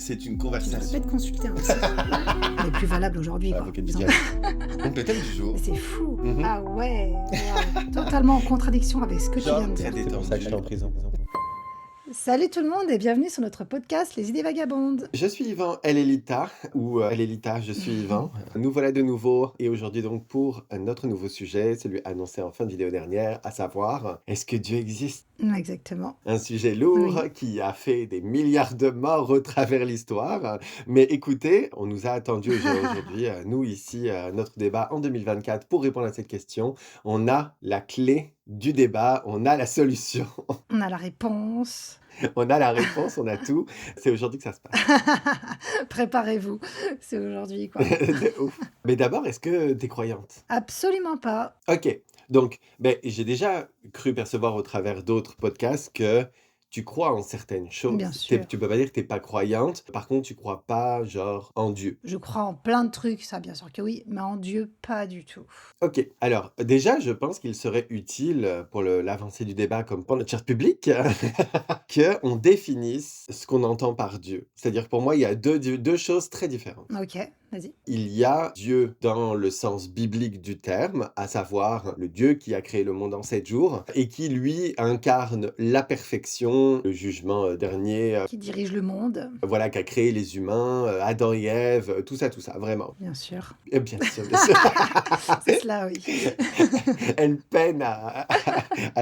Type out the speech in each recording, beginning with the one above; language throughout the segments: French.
c'est une Tu devrais conversation. peut-être consulter un psy. Elle est plus valable aujourd'hui, quoi. Avocat du diable. Donc le thème du jour, Mais c'est fou. Mhm. Ah ouais, waouh. Totalement en contradiction avec ce que tu Genre viens de très dire. C'est pour ça que j'étais en prison. Salut tout le monde et bienvenue sur notre podcast Les idées vagabondes. je suis Yvan, elle est Lita, ou elle est Lita, je suis Yvan. Nous voilà de nouveau, et aujourd'hui donc pour notre nouveau sujet, celui annoncé en fin de vidéo dernière, à savoir, est-ce que Dieu existe? Exactement. Un sujet lourd Oui. qui a fait des milliards de morts au travers l'histoire. Mais écoutez, on nous a attendu aujourd'hui, nous ici, notre débat en 2024, pour répondre à cette question. On a la clé du débat, on a la solution, On a la réponse. on a la réponse, on a tout. C'est aujourd'hui que ça se passe. Préparez-vous, c'est aujourd'hui quoi. De ouf. Mais d'abord, est-ce que t'es croyante? Absolument pas. Ok, donc j'ai déjà cru percevoir au travers d'autres podcasts que tu crois en certaines choses. Bien sûr. Tu peux pas dire que t'es pas croyante, par contre tu crois pas genre en Dieu. Je crois en plein de trucs, ça bien sûr que oui, mais en Dieu pas du tout. Ok, alors déjà je pense qu'il serait utile pour l'avancée du débat comme pour notre charte publique qu'on définisse ce qu'on entend par Dieu. C'est-à-dire pour moi il y a deux choses très différentes. Ok, vas-y. Il y a Dieu dans le sens biblique du terme, à savoir le Dieu qui a créé le monde en 7 jours et qui, lui, incarne la perfection, le jugement dernier, Qui dirige le monde, voilà, qui a créé les humains, Adam et Ève, tout ça, vraiment. bien sûr. Et bien sûr, bien sûr. C'est cela, oui. Elle peine à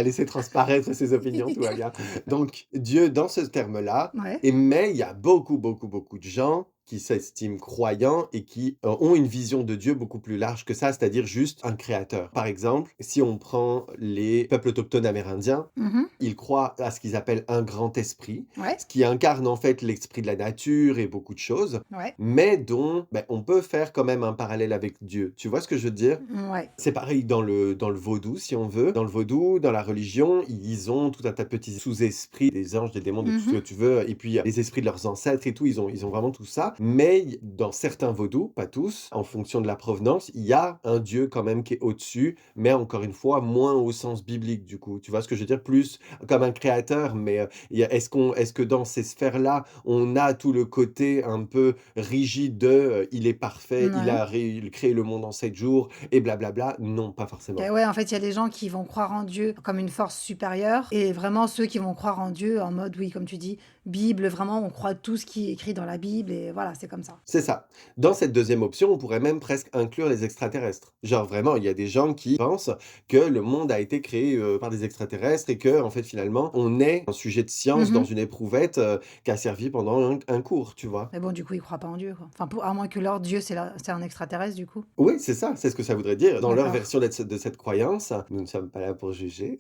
laisser transparaître ses opinions, tout va bien. Donc, Dieu, dans ce terme-là, Ouais. mais il y a beaucoup de gens qui s'estiment croyants et qui ont une vision de Dieu beaucoup plus large que ça, c'est-à-dire juste un créateur. Par exemple, si on prend les peuples autochtones amérindiens, Mhm. ils croient à ce qu'ils appellent un grand esprit, Ouais, ce qui incarne en fait l'esprit de la nature et beaucoup de choses, ouais, mais dont on peut faire quand même un parallèle avec Dieu. Tu vois ce que je veux dire? ouais. C'est pareil dans le vaudou, si on veut. Dans le vaudou, dans la religion, ils ont tout un tas de petits sous-esprits, des anges, des démons, de tout ce que tu veux, et puis les esprits de leurs ancêtres et tout, ils ont vraiment tout ça. Mais dans certains vaudous, pas tous, en fonction de la provenance, il y a un Dieu quand même qui est au-dessus, mais encore une fois, moins au sens biblique du coup. Tu vois ce que je veux dire? Plus comme un créateur, mais est-ce que dans ces sphères-là, on a tout le côté un peu rigide de il est parfait, il a créé le monde en 7 jours, et blablabla? Non, pas forcément. Ok, ouais, en fait, il y a des gens qui vont croire en Dieu comme une force supérieure et vraiment ceux qui vont croire en Dieu en mode, oui, comme tu dis, Bible, vraiment, on croit tout ce qui est écrit dans la Bible et voilà, c'est comme ça. C'est ça. Dans cette deuxième option, on pourrait même presque inclure les extraterrestres. Genre vraiment, il y a des gens qui pensent que le monde a été créé par des extraterrestres et que, en fait, finalement, on est un sujet de science dans une éprouvette qui a servi pendant un cours, tu vois. Mais bon, du coup, ils croient pas en Dieu, quoi. Enfin, à moins que leur Dieu, c'est un extraterrestre, du coup. Oui, c'est ça, c'est ce que ça voudrait dire. Dans leur D'accord. version de cette croyance, nous ne sommes pas là pour juger.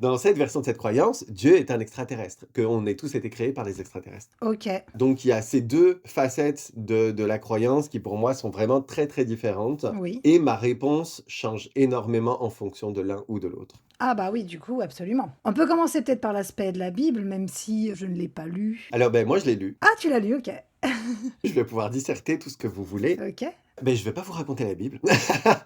Dans cette version de cette croyance, Dieu est un extraterrestre, qu'on ait tous été créés par des extraterrestres. Ok. Donc il y a ces deux facettes de la croyance qui pour moi sont vraiment très très différentes. Oui. Et ma réponse change énormément en fonction de l'un ou de l'autre. Ah bah oui, du coup, absolument. On peut commencer peut-être par l'aspect de la Bible, même si je ne l'ai pas lu. Alors moi je l'ai lu. Ah, tu l'as lu, ok. Je vais pouvoir disserter tout ce que vous voulez. Ok. Je vais pas vous raconter la Bible.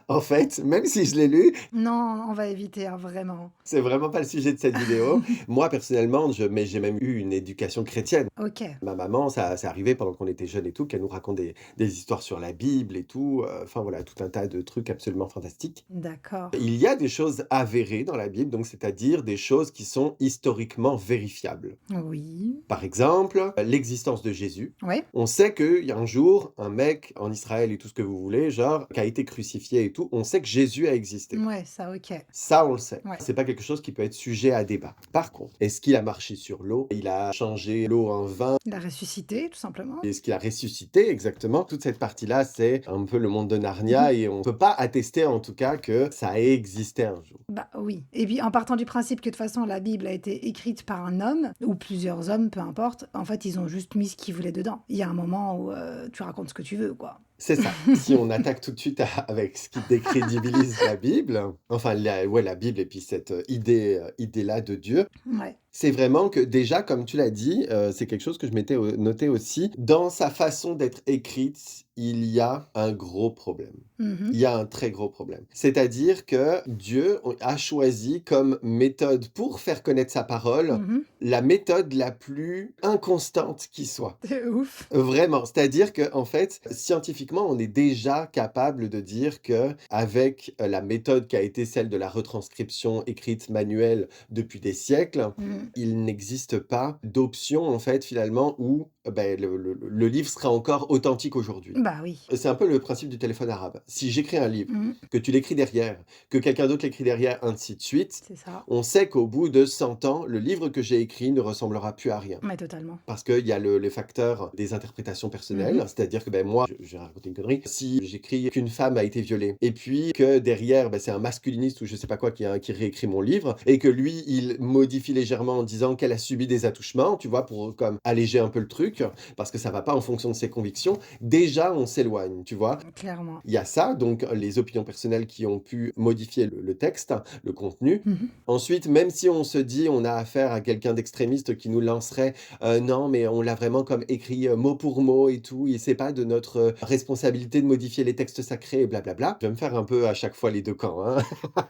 En fait, même si je l'ai lu, Non, on va éviter, hein, vraiment. c'est vraiment pas le sujet de cette vidéo. Moi personnellement, j'ai même eu une éducation chrétienne. Ok. Ma maman, ça c'est arrivé pendant qu'on était jeunes et tout, qu'elle nous raconte des histoires sur la Bible et tout. Enfin voilà, tout un tas de trucs absolument fantastiques. D'accord. Il y a des choses avérées dans la Bible, donc c'est-à-dire des choses qui sont historiquement vérifiables. Oui. Par exemple, l'existence de Jésus. Ouais. On sait qu'il y a un jour, un mec en Israël et tout ce que vous voulez, genre, qui a été crucifié et tout, on sait que Jésus a existé. Ouais, ça, ok. Ça, on le sait. Ouais. C'est pas quelque chose qui peut être sujet à débat. Par contre, est-ce qu'il a marché sur l'eau? Il a changé l'eau en vin? Il a ressuscité, tout simplement. Est-ce qu'il a ressuscité? Exactement. Toute cette partie-là, c'est un peu le monde de Narnia et on peut pas attester en tout cas que ça a existé un jour. Bah oui. Et puis en partant du principe que de toute façon la Bible a été écrite par un homme, ou plusieurs hommes, peu importe, en fait ils ont juste mis ce qu'ils voulaient dedans. Il y a un moment où tu racontes ce que tu veux, quoi. C'est ça. Si on attaque tout de suite avec ce qui décrédibilise la Bible, enfin la Bible et puis cette idée-là de Dieu, Ouais. C'est vraiment que déjà, comme tu l'as dit, c'est quelque chose que je m'étais noté aussi, dans sa façon d'être écrite, il y a un gros problème. Mmh. Il y a un très gros problème. C'est-à-dire que Dieu a choisi comme méthode pour faire connaître sa parole, Mmh. la méthode la plus inconstante qui soit. De ouf. Vraiment, c'est-à-dire que en fait, scientifiquement, on est déjà capable de dire que avec la méthode qui a été celle de la retranscription écrite manuelle depuis des siècles, Mmh. il n'existe pas d'option en fait finalement où, le livre sera encore authentique aujourd'hui. Bah oui. C'est un peu le principe du téléphone arabe. Si j'écris un livre, Mmh. que tu l'écris derrière, que quelqu'un d'autre l'écrit derrière, ainsi de suite, C'est ça. on sait qu'au bout de 100 ans, le livre que j'ai écrit ne ressemblera plus à rien. Mais totalement. Parce qu'il y a le facteur des interprétations personnelles, Mmh. c'est-à-dire que moi, je vais raconter une connerie, si j'écris qu'une femme a été violée, et puis que derrière, c'est un masculiniste ou je sais pas quoi qui réécrit mon livre, et que lui, il modifie légèrement en disant qu'elle a subi des attouchements, tu vois, pour comme alléger un peu le truc, parce que ça va pas en fonction de ses convictions, déjà on s'éloigne, tu vois. Clairement. Il y a ça, donc les opinions personnelles qui ont pu modifier le texte, le contenu. Mmh. Ensuite, même si on se dit on a affaire à quelqu'un d'extrémiste qui nous lancerait non, mais on l'a vraiment comme écrit mot pour mot et tout, et c'est pas de notre responsabilité de modifier les textes sacrés et blablabla. Je vais me faire un peu à chaque fois les deux camps, hein,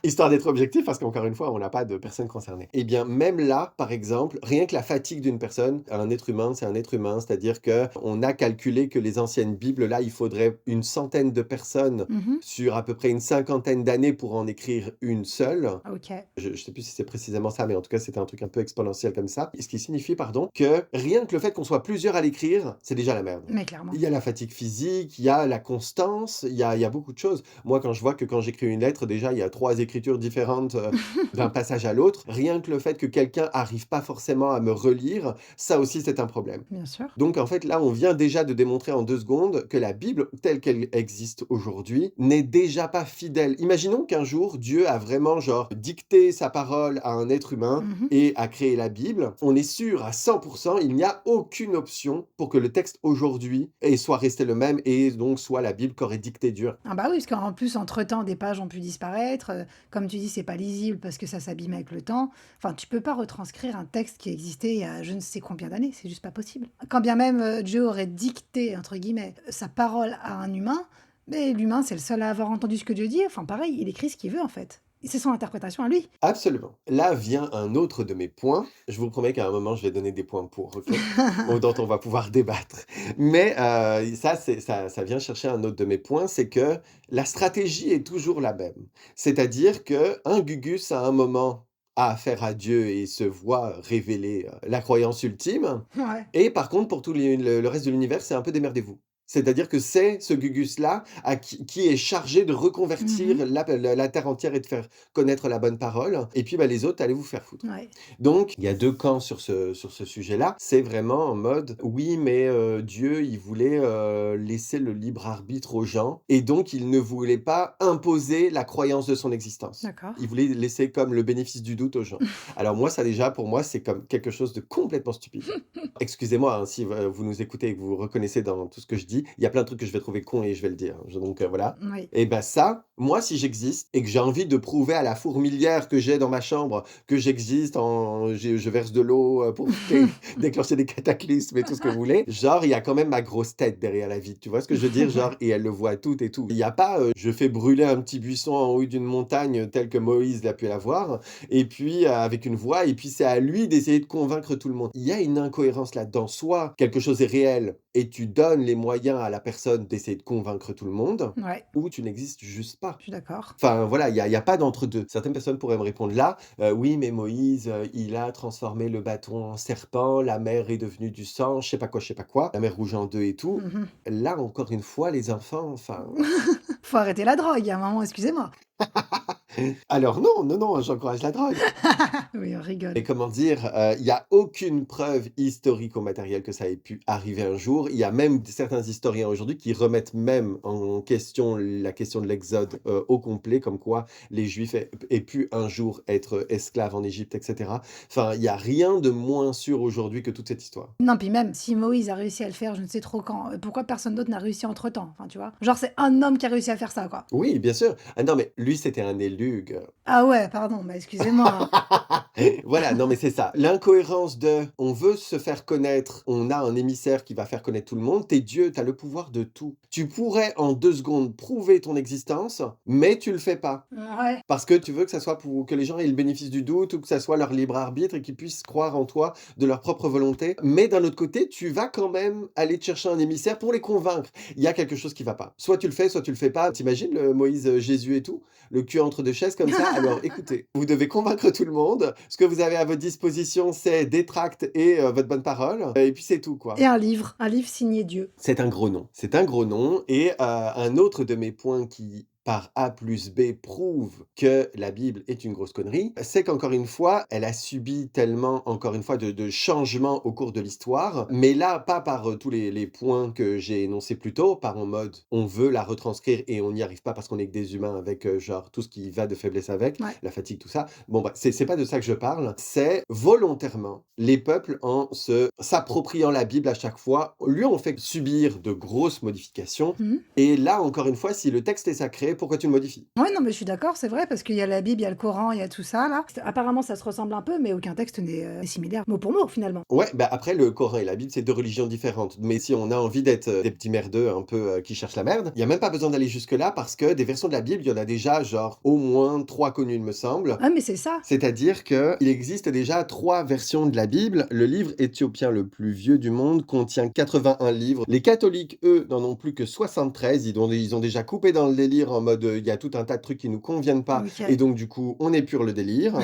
histoire d'être objectif, parce qu'encore une fois, on n'a pas de personnes concernées. Eh bien, même là, par exemple, rien que la fatigue d'une personne, un être humain, c'est un être humain, c'est-à-dire que on a calculé que les anciennes Bibles, là, il faudrait une centaine de personnes Mmh. sur à peu près une cinquantaine d'années pour en écrire une seule. OK. Je sais plus si c'est précisément ça, mais en tout cas, c'était un truc un peu exponentiel comme ça. Ce qui signifie, pardon, que rien que le fait qu'on soit plusieurs à l'écrire, c'est déjà la merde. Mais clairement. Il y a la fatigue physique, il y a la constance, il y a beaucoup de choses. Moi, quand je vois que quand j'écris une lettre, déjà, il y a 3 écritures différentes, d'un passage à l'autre, rien que le fait que quelqu'un arrive pas forcément à me relire, ça aussi, c'est un problème. Bien sûr. Donc en fait, là, on vient déjà de démontrer en 2 secondes que la Bible, telle qu'elle existe aujourd'hui, n'est déjà pas fidèle. Imaginons qu'un jour, Dieu a vraiment, genre, dicté sa parole à un être humain Mmh. et a créé la Bible. On est sûr à 100%, il n'y a aucune option pour que le texte aujourd'hui soit resté le même et donc soit la Bible qu'aurait dicté Dieu. Ah bah oui, parce qu'en plus, entre-temps, des pages ont pu disparaître. Comme tu dis, c'est pas lisible parce que ça s'abîme avec le temps. Enfin, tu peux pas retranscrire un texte qui existait il y a je ne sais combien d'années, c'est juste pas possible. Quand bien même Dieu aurait dicté, entre guillemets, sa parole à un humain, mais l'humain, c'est le seul à avoir entendu ce que Dieu dit. Enfin, pareil, il écrit ce qu'il veut en fait. C'est son interprétation à lui. Absolument. Là vient un autre de mes points. Je vous promets qu'à un moment, je vais donner des points pour, OK? Dont on va pouvoir débattre. Mais ça vient chercher un autre de mes points, c'est que la stratégie est toujours la même. C'est-à-dire qu'un Gugus, à un moment, a affaire à Dieu et se voit révéler, la croyance ultime Ouais. et par contre, pour tout le reste de l'univers, c'est un peu démerdez-vous. C'est-à-dire que c'est ce Gugus-là à qui est chargé de reconvertir Mmh. la terre entière et de faire connaître la bonne parole et puis, les autres, allez vous faire foutre. Ouais. Donc il y a 2 camps sur ce sujet-là. C'est vraiment en mode: «Oui, mais Dieu, il voulait, laisser le libre arbitre aux gens et donc il ne voulait pas imposer la croyance de son existence. D'accord. Il voulait laisser comme le bénéfice du doute aux gens». Alors moi, ça déjà, pour moi, c'est comme quelque chose de complètement stupide. Excusez-moi, hein, si vous nous écoutez et que vous vous reconnaissez dans tout ce que je dis, il y a plein de trucs que je vais trouver con et je vais le dire. Donc voilà. Oui. Et ça, moi, si j'existe et que j'ai envie de prouver à la fourmilière que j'ai dans ma chambre que j'existe, je verse de l'eau pour déclencher des cataclysmes et tout ce que vous voulez, genre, il y a quand même ma grosse tête derrière la vitre. Tu vois ce que je veux dire? Genre, et elle le voit tout et tout. Il n'y a pas, je fais brûler un petit buisson en haut d'une montagne tel que Moïse l'a pu l'avoir, et puis avec une voix, et puis c'est à lui d'essayer de convaincre tout le monde. Il y a une incohérence là-dedans. Soit quelque chose est réel et tu donnes les moyens à la personne d'essayer de convaincre tout le monde, Ouais, ou tu n'existes juste pas. je suis d'accord. Enfin voilà, il y a pas d'entre-deux. Certaines personnes pourraient me répondre là, «Oui, mais Moïse, il a transformé le bâton en serpent, la mer est devenue du sang, je sais pas quoi, la mer rouge en 2 et tout». Mmh. Là, encore une fois, les enfants, enfin Faut arrêter la drogue, il y a un moment, excusez-moi. alors non, non, non, j'encourage la drogue. Oui, on Mais rigole. comment dire? Il y a aucune preuve historique ou matérielle que ça ait pu arriver un jour. Il y a même certains historiens aujourd'hui qui remettent même en question la question de l'exode, au complet, comme quoi les Juifs aient pu un jour être esclaves en Égypte et cetera. Enfin, il y a rien de moins sûr aujourd'hui que toute cette histoire. Non, puis même si Moïse a réussi à le faire, je ne sais trop quand, pourquoi personne d'autre n'a réussi entre-temps? Enfin, tu vois? Genre, c'est un homme qui a réussi à faire ça, quoi. Oui, bien sûr. Ah non, mais lui, c'était un élu fugue. Ah ouais, pardon, bah excusez-moi, hein. Voilà, non mais c'est ça. L'incohérence de on veut se faire connaître, on a un émissaire qui va faire connaître tout le monde, tu Dieu, tu as le pouvoir de tout. Tu pourrais en 2 secondes prouver ton existence, mais tu le fais pas. Ouais. Parce que tu veux que ça soit pour que les gens aient le bénéfice du doute ou que ça soit leur libre arbitre et qu'ils puissent croire en toi de leur propre volonté. Mais d'un autre côté, tu vas quand même aller te chercher un émissaire pour les convaincre. Il y a quelque chose qui va pas. Soit tu le fais, soit tu le fais pas. T'imagines le Moïse, Jésus et tout? Le cul entre 2 chaises comme ça? Alors écoutez, vous devez convaincre tout le monde. Ce que vous avez à votre disposition, c'est des tracts et votre bonne parole. Et puis c'est tout, quoi. Et un livre signé Dieu. C'est un gros nom. C'est un gros nom et un autre de mes points qui, par A plus B, prouve que la Bible est une grosse connerie, c'est qu'encore une fois, elle a subi tellement, encore une fois, de changements au cours de l'histoire, mais là, pas par tous les points que j'ai énoncés plus tôt, par en mode on veut la retranscrire et on n'y arrive pas parce qu'on est que des humains avec genre tout ce qui va de faiblesse avec, Ouais. la fatigue, tout ça. Bon, bah, c'est pas de ça que je parle, c'est volontairement les peuples s'appropriant la Bible à chaque fois, lui ont fait subir de grosses modifications. Mmh. Et là, encore une fois, si le texte est sacré, pourquoi tu le modifies? Ouais, non, mais je suis d'accord, c'est vrai, parce qu'il y a la Bible, il y a le Coran, il y a tout ça, là. Apparemment, ça se ressemble un peu, mais aucun texte n'est similaire, mot pour mot, finalement. Ouais, bah après, le Coran et la Bible, c'est deux religions différentes. Mais si on a envie d'être des petits merdeux un peu qui cherchent la merde, il n'y a même pas besoin d'aller jusque-là parce que des versions de la Bible, il y en a déjà genre au moins 3 connues, il me semble. Ah, mais c'est ça. C'est-à-dire qu'il existe déjà 3 versions de la Bible. Le livre éthiopien le plus vieux du monde contient 81 livres. Les catholiques, eux, n'en ont plus que 73. Ils ont déjà coupé dans le délire en mode il y a tout un tas de trucs qui nous conviennent pas Ok. et donc du coup on épure le délire.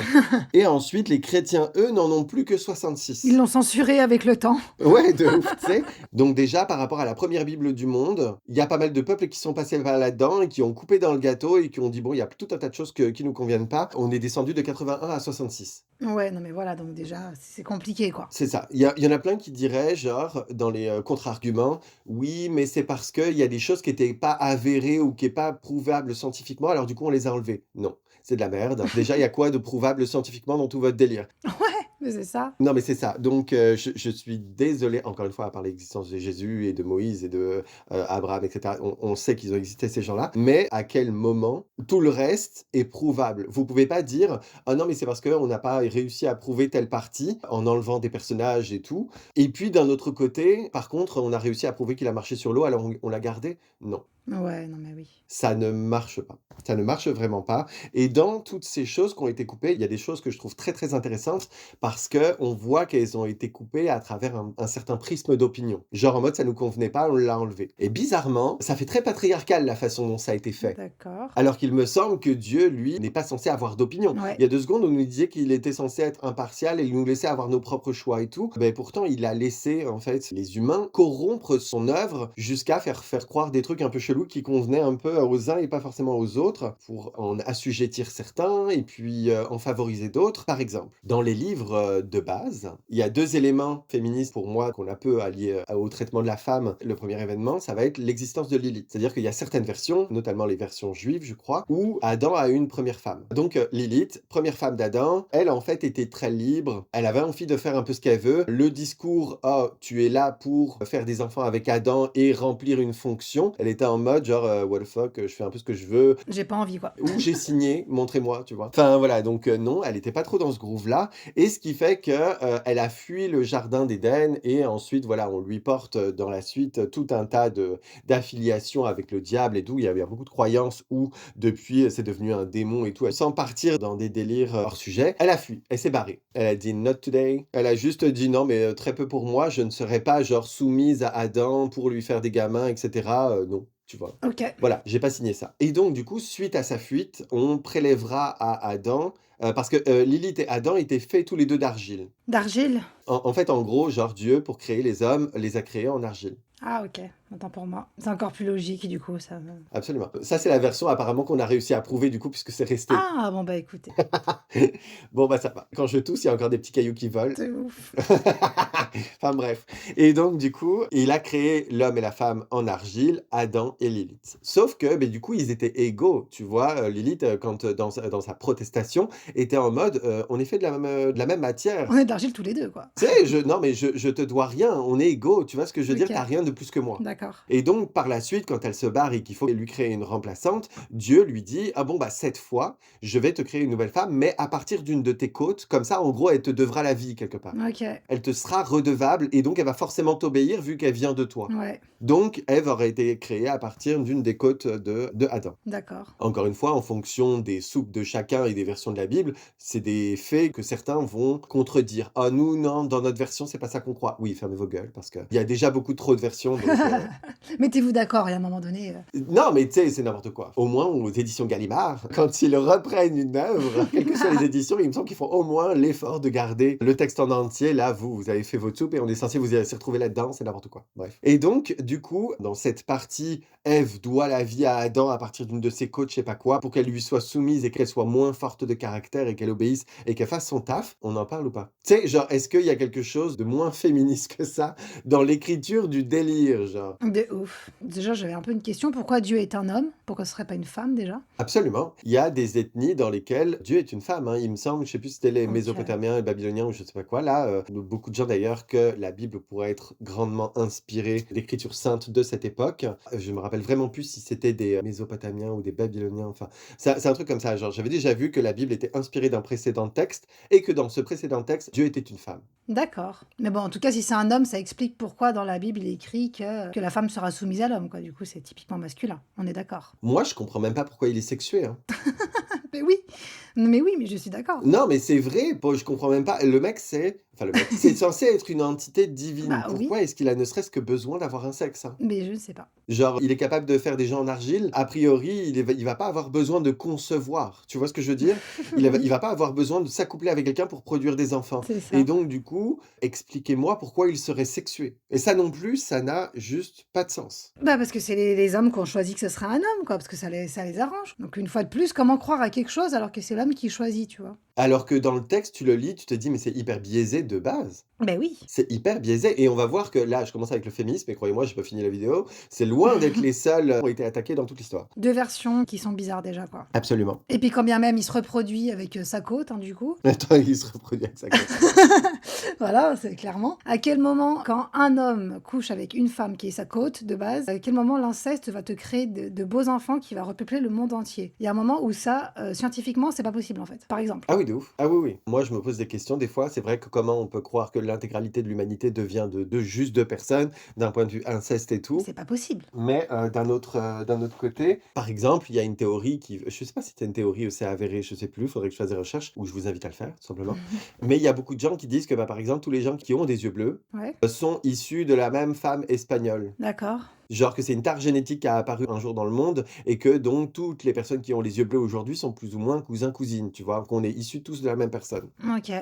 Et ensuite les chrétiens, eux, n'en ont plus que 66. Ils l'ont censuré avec le temps. Ouais, de ouf, tu sais. Donc déjà, par rapport à la première Bible du monde, il y a pas mal de peuples qui sont passés par là-dedans et qui ont coupé dans le gâteau et qui ont dit, bon, il y a tout un tas de choses qui nous conviennent pas. On est descendu de 81 à 66. Ouais, non, mais voilà, donc déjà, c'est compliqué, quoi. C'est ça. Il y en a plein qui diraient, genre, dans les contre-arguments, oui, mais c'est parce qu'il y a des choses qui n'étaient pas avérées ou qui n'est pas prouvables scientifiquement, alors du coup, on les a enlevées. Non, c'est de la merde. Déjà, il y a quoi de prouvable scientifiquement dans tout votre délire? Ouais, mais c'est ça. Non, mais c'est ça. Donc, je suis désolé, encore une fois, à part l'existence de Jésus et de Moïse et de Abraham, etc. On sait qu'ils ont existé, ces gens-là. Mais à quel moment tout le reste est prouvable? Vous pouvez pas dire, ah non, mais c'est parce qu'on n'a pas réussi à prouver telle partie en enlevant des personnages et tout. Et puis, d'un autre côté, par contre, on a réussi à prouver qu'il a marché sur l'eau, alors on l'a gardé? Non. Ouais, non, mais oui. Ça ne marche pas. Ça ne marche vraiment pas. Et dans toutes ces choses qui ont été coupées, il y a des choses que je trouve très, très intéressantes parce qu'on voit qu'elles ont été coupées à travers un certain prisme d'opinion. Genre en mode, ça nous convenait pas, on l'a enlevé. Et bizarrement, ça fait très patriarcal la façon dont ça a été fait. D'accord. Alors qu'il me semble que Dieu, lui, n'est pas censé avoir d'opinion. Ouais. Il y a 2 secondes, on nous disait qu'il était censé être impartial et il nous laissait avoir nos propres choix et tout. Mais pourtant, il a laissé, en fait, les humains corrompre son œuvre jusqu'à faire croire des trucs un peu chelous qui convenaient un peu aux uns et pas forcément aux autres, pour en assujettir certains et puis en favoriser d'autres. Par exemple, dans les livres de base, il y a 2 éléments féministes pour moi qu'on a peu alliés au traitement de la femme. Le premier événement, ça va être l'existence de Lilith. C'est-à-dire qu'il y a certaines versions, notamment les versions juives, je crois, où Adam a une première femme. Donc Lilith, première femme d'Adam, elle en fait était très libre, elle avait envie de faire un peu ce qu'elle veut. Le discours « Ah, tu es là pour faire des enfants avec Adam et remplir une fonction », elle était en mode genre what the fuck, je fais un peu ce que je veux, J'ai pas envie, quoi. où j'ai signé, montrez-moi, tu vois. Enfin voilà, donc non, elle était pas trop dans ce groove-là, et ce qui fait que elle a fui le jardin d'Éden, et ensuite voilà, on lui porte dans la suite tout un tas d'affiliations avec le diable et tout. Il y a beaucoup de croyances où depuis c'est devenu un démon et tout. Sans partir dans des délires hors sujet, elle a fui, elle s'est barrée. Elle a dit not today. Elle a juste dit non, mais très peu pour moi, je ne serai pas genre soumise à Adam pour lui faire des gamins, etc. Non. Tu vois? Ok. Voilà, j'ai pas signé ça. Et donc, du coup, suite à sa fuite, on prélèvera à Adam, parce que Lilith et Adam étaient faits tous les 2 d'argile. D'argile? En fait, en gros, genre Dieu, pour créer les hommes, les a créés en argile. Ah, ok. Attends, pour moi. C'est encore plus logique, du coup, ça. Absolument. Ça, c'est la version apparemment qu'on a réussi à prouver, du coup, puisque c'est resté. Ah, bon, bah écoutez. Bon, bah ça va. Quand je tousse, il y a encore des petits cailloux qui volent. C'est ouf. Enfin bref. Et donc, du coup, il a créé l'homme et la femme en argile, Adam et Lilith. Sauf que, ben, du coup, ils étaient égaux. Tu vois, Lilith, quand dans sa protestation, était en mode on est fait de la même matière. On est d'argile tous les deux, quoi. Tu sais, non, mais je te dois rien, on est égaux. Tu vois ce que je veux dire? Ok. T'as rien de plus que moi. D'accord. Et donc, par la suite, quand elle se barre et qu'il faut lui créer une remplaçante, Dieu lui dit: «Ah bon, bah, cette fois, je vais te créer une nouvelle femme, mais à partir d'une de tes côtes, comme ça, en gros, elle te devra la vie quelque part. OK. Elle te sera redevable et donc elle va forcément t'obéir vu qu'elle vient de toi». Ouais, Donc Ève aurait été créée à partir d'une des côtes de Adam. d'accord. Encore une fois, en fonction des soupes de chacun et des versions de la Bible, c'est des faits que certains vont contredire. «Ah nous, non, dans notre version, c'est pas ça qu'on croit». Oui, fermez vos gueules parce qu'il y a déjà beaucoup trop de versions donc Mettez-vous d'accord et à un moment donné, non, mais tu sais, c'est n'importe quoi. Au moins, aux éditions Gallimard, quand ils reprennent une œuvre, quelles que soient les éditions, il me semble qu'ils font au moins l'effort de garder le texte en entier. Là, vous avez fait votre soupe et on est censé vous y retrouver là-dedans, c'est n'importe quoi. Bref. Et donc, du coup, dans cette partie, Ève doit la vie à Adam à partir d'une de ses côtes, je sais pas quoi, pour qu'elle lui soit soumise et qu'elle soit moins forte de caractère et qu'elle obéisse et qu'elle fasse son taf. On en parle ou pas? Tu sais, genre, est-ce qu'il y a quelque chose de moins féministe que ça dans l'écriture du délire, genre? de ouf. Déjà, j'avais un peu une question, pourquoi Dieu est un homme? Pourquoi ce serait pas une femme déjà? Absolument. Il y a des ethnies dans lesquelles Dieu est une femme, hein. Il me semble, je sais plus si c'était les OK. Mésopotamiens, les Babyloniens ou je sais pas quoi là, beaucoup de gens d'ailleurs que la Bible pourrait être grandement inspirée de l'écriture sainte de cette époque. Je me rappelle vraiment plus si c'était des Mésopotamiens ou des Babyloniens, enfin, c'est un truc comme ça, genre j'avais déjà vu que la Bible était inspirée d'un précédent texte et que dans ce précédent texte, Dieu était une femme. D'accord. Mais bon, en tout cas, si c'est un homme, ça explique pourquoi dans la Bible, il est écrit que la femme sera soumise à l'homme, quoi. Du coup, c'est typiquement masculin. On est d'accord. Moi, je comprends même pas pourquoi il est sexué, hein. Mais mais oui, mais je suis d'accord. Non, mais c'est vrai, je comprends même pas. Le mec, c'est censé être une entité divine. Bah oui, Pourquoi est-ce qu'il a ne serait-ce que besoin d'avoir un sexe, hein? mais je ne sais pas. Genre, il est capable de faire des gens en argile. A priori, il va pas avoir besoin de concevoir. Tu vois ce que je veux dire? Il Oui, va pas avoir besoin de s'accoupler avec quelqu'un pour produire des enfants. c'est Et ça. donc, du coup, expliquez-moi pourquoi il serait sexué. Et ça non plus, ça n'a juste pas de sens. Bah, parce que c'est les hommes qui ont choisi que ce serait un homme, quoi, parce que ça les arrange. Donc une fois de plus, comment croire à quelque chose alors que c'est l'homme qui choisit, tu vois? Alors que dans le texte, tu le lis, tu te dis, mais c'est hyper biaisé de base. Ben oui. C'est hyper biaisé et on va voir que là, je commence avec le féminisme et croyez-moi, j'ai pas fini la vidéo, c'est loin d'être les seuls qui ont été attaqués dans toute l'histoire. 2 versions qui sont bizarres déjà, quoi. Absolument. Et puis quand bien même il se reproduit avec, sa côte, hein, du coup. Attends, il se reproduit avec sa côte. Voilà, c'est clairement. À quel moment, quand un homme couche avec une femme qui est sa côte de base, à quel moment l'inceste va te créer de beaux enfants qui va repeupler le monde entier? Il y a un moment où ça, scientifiquement, c'est pas possible, en fait, par exemple. Ah oui, de ouf. Ah oui, oui. Moi, je me pose des questions des fois. C'est vrai que comment on peut croire que l'intégralité de l'humanité devient de juste 2 personnes, d'un point de vue inceste et tout. C'est pas possible. Mais d'un autre côté, par exemple, il y a une théorie qui je sais pas si c'est une théorie ou c'est avéré, je sais plus, il faudrait que je fasse des recherches ou je vous invite à le faire, tout simplement. Mais il y a beaucoup de gens qui disent que, bah, par exemple, tous les gens qui ont des yeux bleus, Ouais, sont issus de la même femme espagnole. d'accord. Genre que c'est une tare génétique qui a apparu un jour dans le monde et que donc toutes les personnes qui ont les yeux bleus aujourd'hui sont plus ou moins cousins-cousines, tu vois? Qu'on est issus tous de la même personne. OK,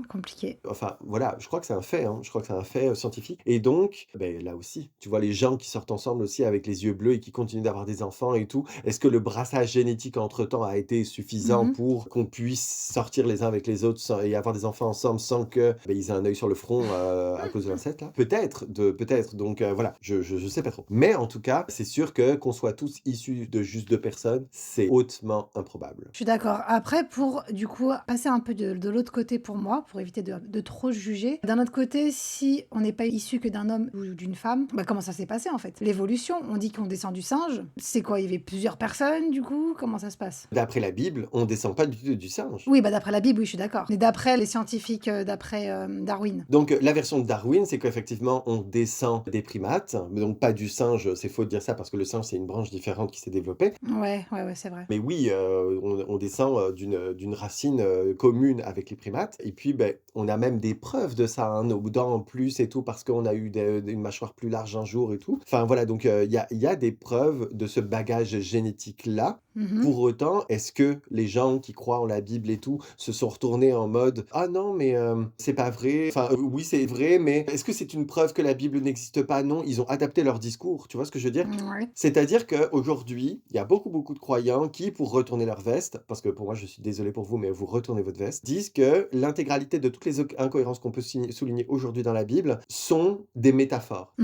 compliqué. Enfin, voilà, je crois que c'est un fait, hein, je crois que c'est un fait, scientifique et donc, beh, là aussi, tu vois les gens qui sortent ensemble aussi avec les yeux bleus et qui continuent d'avoir des enfants et tout, est-ce que le brassage génétique entre-temps a été suffisant Mmh. pour qu'on puisse sortir les uns avec les autres sans et avoir des enfants ensemble sans que, beh, ils aient un œil sur le front, à cause de l'inceste là? Peut-être, donc voilà, je sais pas trop. Mais en tout cas, c'est sûr que qu'on soit tous issus de juste 2 personnes, c'est hautement improbable. Je suis d'accord. Après, pour du coup passer un peu de l'autre côté pour moi, pour éviter de trop juger, d'un autre côté, si on n'est pas issu que d'un homme ou d'une femme, bah comment ça s'est passé en fait? L'évolution, on dit qu'on descend du singe. C'est quoi? Il y avait plusieurs personnes du coup? Comment ça se passe? D'après la Bible, on descend pas du tout du singe. Oui, bah d'après la Bible, oui, je suis d'accord. Mais d'après les scientifiques, d'après Darwin. Donc, la version de Darwin, c'est qu'effectivement, on descend des primates, mais donc pas du singe, c'est faux de dire ça parce que le singe, c'est une branche différente qui s'est développée. Ouais, ouais, ouais, c'est vrai. Mais oui, on descend, d'une racine, commune avec les primates et puis, beh, on a même des preuves de ça, hein, nos dents en plus et tout parce qu'on a eu une mâchoire plus large un jour et tout. Enfin voilà, donc il y a des preuves de ce bagage génétique-là. Mmh. Pour autant, est-ce que les gens qui croient en la Bible et tout, se sont retournés en mode: «Ah non, mais c'est pas vrai». Enfin, oui, c'est vrai, mais est-ce que c'est une preuve que la Bible n'existe pas? Non, ils ont adapté leur discours four, tu vois ce que je veux dire? Ouais. C'est-à-dire qu'aujourd'hui, il y a beaucoup, beaucoup de croyants qui, pour retourner leur veste, parce que pour moi, je suis désolé pour vous, mais vous retournez votre veste, disent que l'intégralité de toutes les incohérences qu'on peut souligner aujourd'hui dans la Bible sont des métaphores.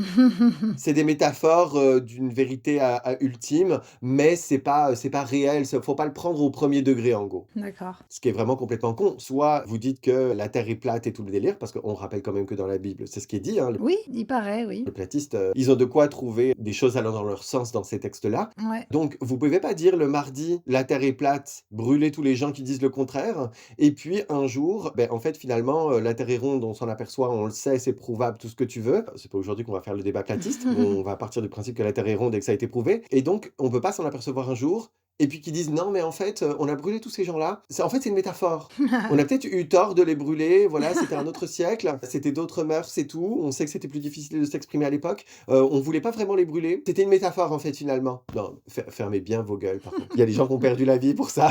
C'est des métaphores, d'une vérité ultime, mais c'est pas réel, faut pas le prendre au premier degré, en gros. D'accord. Ce qui est vraiment complètement con. Soit vous dites que la terre est plate et tout le délire, parce qu'on rappelle quand même que dans la Bible, c'est ce qui est dit, hein, Oui, il paraît, oui. les platistes, ils ont de quoi trouver des choses allant dans leur sens dans ces textes-là. Ouais. Donc vous pouvez pas dire le mardi: «La terre est plate», brûler tous les gens qui disent le contraire et puis un jour, beh, en fait, finalement, la terre est ronde, on s'en aperçoit, on le sait, c'est prouvable, tout ce que tu veux. C'est pas aujourd'hui qu'on va faire le débat platiste, on va partir du principe que la terre est ronde et que ça a été prouvé et donc on peut pas s'en apercevoir un jour et puis qu'ils disent: «Non mais en fait, on a brûlé tous ces gens-là». C'est une métaphore. On a peut-être eu tort de les brûler, voilà, c'était un autre siècle, c'était d'autres mœurs, c'est tout. On sait que c'était plus difficile de s'exprimer à l'époque. On voulait pas vraiment les brûler. C'était une métaphore, en fait, finalement. Non, fermez bien vos gueules, par contre. Il y a des gens qui ont perdu la vie pour ça,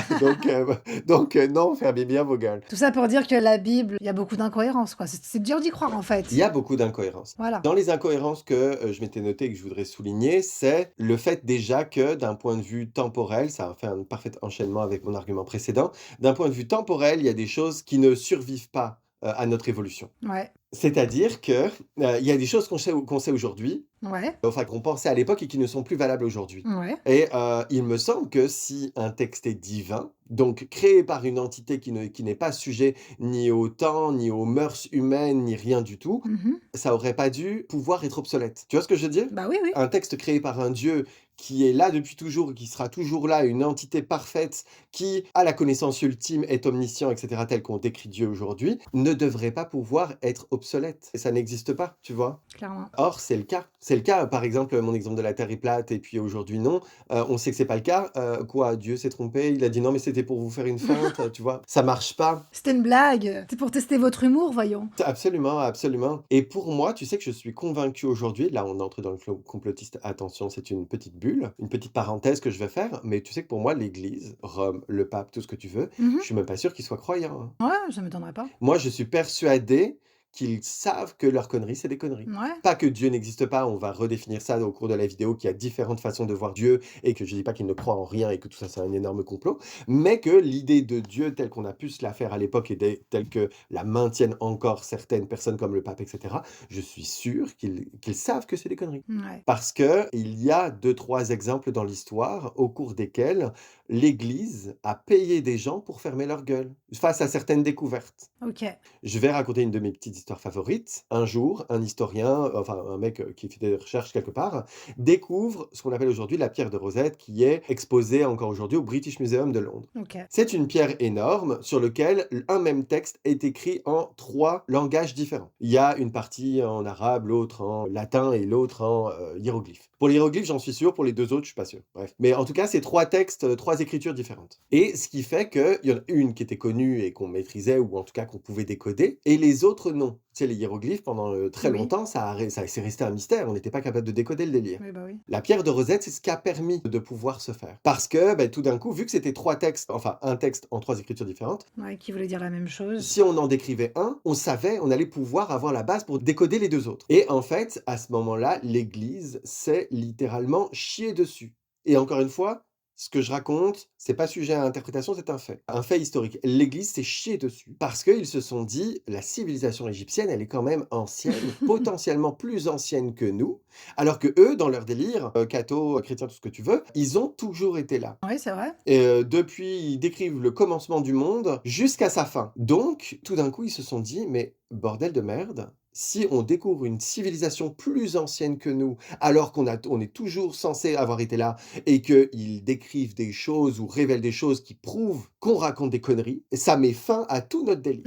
donc non, fermez bien vos gueules. Tout ça pour dire que la Bible, il y a beaucoup d'incohérences, quoi. C'est dur d'y croire, en Il fait. y a beaucoup d'incohérences. Voilà. Dans les incohérences que, je m'étais noté et que je voudrais souligner, c'est le fait déjà que d'un point de vue temporel, ça fait un parfait enchaînement avec mon argument précédent, d'un point de vue temporel, il y a des choses qui ne survivent pas, à notre évolution. Ouais. C'est-à-dire que, il y a des choses qu'on sait aujourd'hui, Ouais. enfin qu'on pensait à l'époque et qui ne sont plus valables aujourd'hui. Ouais. Et il me semble que si un texte est divin, donc créé par une entité qui n'est pas sujet ni au temps, ni aux mœurs humaines, ni rien du tout, Mmh. ça aurait pas dû pouvoir être obsolète. Tu vois ce que je veux dire? Bah, oui, oui. Un texte créé par un dieu qui est là depuis toujours, qui sera toujours là, une entité parfaite qui a la connaissance ultime, est omniscient, et cetera, tel qu'on décrit Dieu aujourd'hui, ne devrait pas pouvoir être obsolète. Et ça n'existe pas, tu vois? Clairement. Or, c'est le cas. C'est le cas, par exemple, mon exemple de la terre est plate et puis aujourd'hui non, on sait que c'est pas le cas. Quoi? Dieu s'est trompé? Il a dit: «Non, mais c'était pour vous faire une feinte», tu vois? Ça marche pas. C'était une blague. C'est pour tester votre humour, voyons. Absolument, absolument et pour moi, tu sais que je suis convaincu aujourd'hui, là, on entre dans le complotiste, attention, c'est une petite bulle, une petite parenthèse que je vais faire, mais tu sais que pour moi, l'Église, Rome, le pape, tout ce que tu veux, je Mmh. suis même pas sûr qu'ils soient croyants, hein. Ouais, ça m'étonnerait pas. Moi, je suis persuadé qu'ils savent que leurs conneries, c'est des conneries. Ouais. Pas que Dieu n'existe pas, on va redéfinir ça au cours de la vidéo, qu'il y a différentes façons de voir Dieu et que je dis pas qu'ils ne croient en rien et que tout ça, c'est un énorme complot, mais que l'idée de Dieu telle qu'on a pu se la faire à l'époque et telle que la maintiennent encore certaines personnes comme le pape, et cetera, je suis sûr qu'ils savent que c'est des conneries. Ouais. Parce que il y a 2-3 exemples dans l'histoire au cours desquels l'Église a payé des gens pour fermer leur gueule, face à certaines découvertes. OK. Je vais raconter une de mes petites histoires favorites. Un jour, un historien, enfin un mec, qui fait des recherches quelque part, découvre ce qu'on appelle aujourd'hui la pierre de Rosette, qui est exposée encore aujourd'hui au British Museum de Londres. OK. C'est une pierre énorme sur lequel un même texte est écrit en 3 langages différents. Il y a une partie en arabe, l'autre en latin et l'autre en, hiéroglyphe. Pour les hiéroglyphes, j'en suis sûr, pour les 2 autres, je suis pas sûr. Bref. Mais en tout cas, c'est 3 textes, 3 écritures différentes. Et ce qui fait qu'il y en a une qui était connue et qu'on maîtrisait ou en tout cas qu'on pouvait décoder et les autres non. Tu sais, les hiéroglyphes pendant, très Oui. longtemps, ça c'est resté un mystère, on n'était pas capable de décoder le délire. Oui, bah, oui. La pierre de Rosette, c'est ce qui a permis de pouvoir se faire. Parce que, beh, tout d'un coup, vu que c'était 3 textes, enfin un texte en 3 écritures différentes, Ouais, qui voulait dire la même chose. si on en décrivait un, on savait, on allait pouvoir avoir la base pour décoder les 2 autres. Et en fait, à ce moment-là, l'Église s'est littéralement chiée dessus. Et encore une fois, ce que je raconte, c'est pas sujet à interprétation, c'est un fait. Un fait historique. L'Église s'est chiée dessus parce qu'ils se sont dit: «La civilisation égyptienne, elle est quand même ancienne, potentiellement plus ancienne que nous», alors qu'eux, dans leur délire, catho, chrétien, tout ce que tu veux, ils ont toujours été là. Oui, c'est vrai. Et depuis, ils décrivent le commencement du monde jusqu'à sa fin. Donc, tout d'un coup, ils se sont dit: «Mais bordel de merde, si on découvre une civilisation plus ancienne que nous, alors on est toujours censé avoir été là et qu'ils décrivent des choses ou révèlent des choses qui prouvent qu'on raconte des conneries, ça met fin à tout notre délire».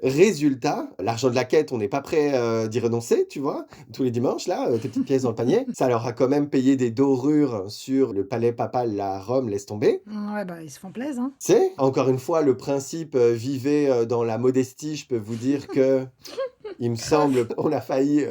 Résultat, l'argent de la quête, on n'est pas prêt, d'y renoncer, tu vois? Tous les dimanches là, tes petites pièces dans le panier. Ça leur a quand même payé des dorures sur le palais papal là à Rome, laisse tomber. Ouais, bah, ils se font plaisir, hein. Tu sais? Encore une fois, le principe, vivez, dans la modestie, je peux vous dire que il me semble, on a failli,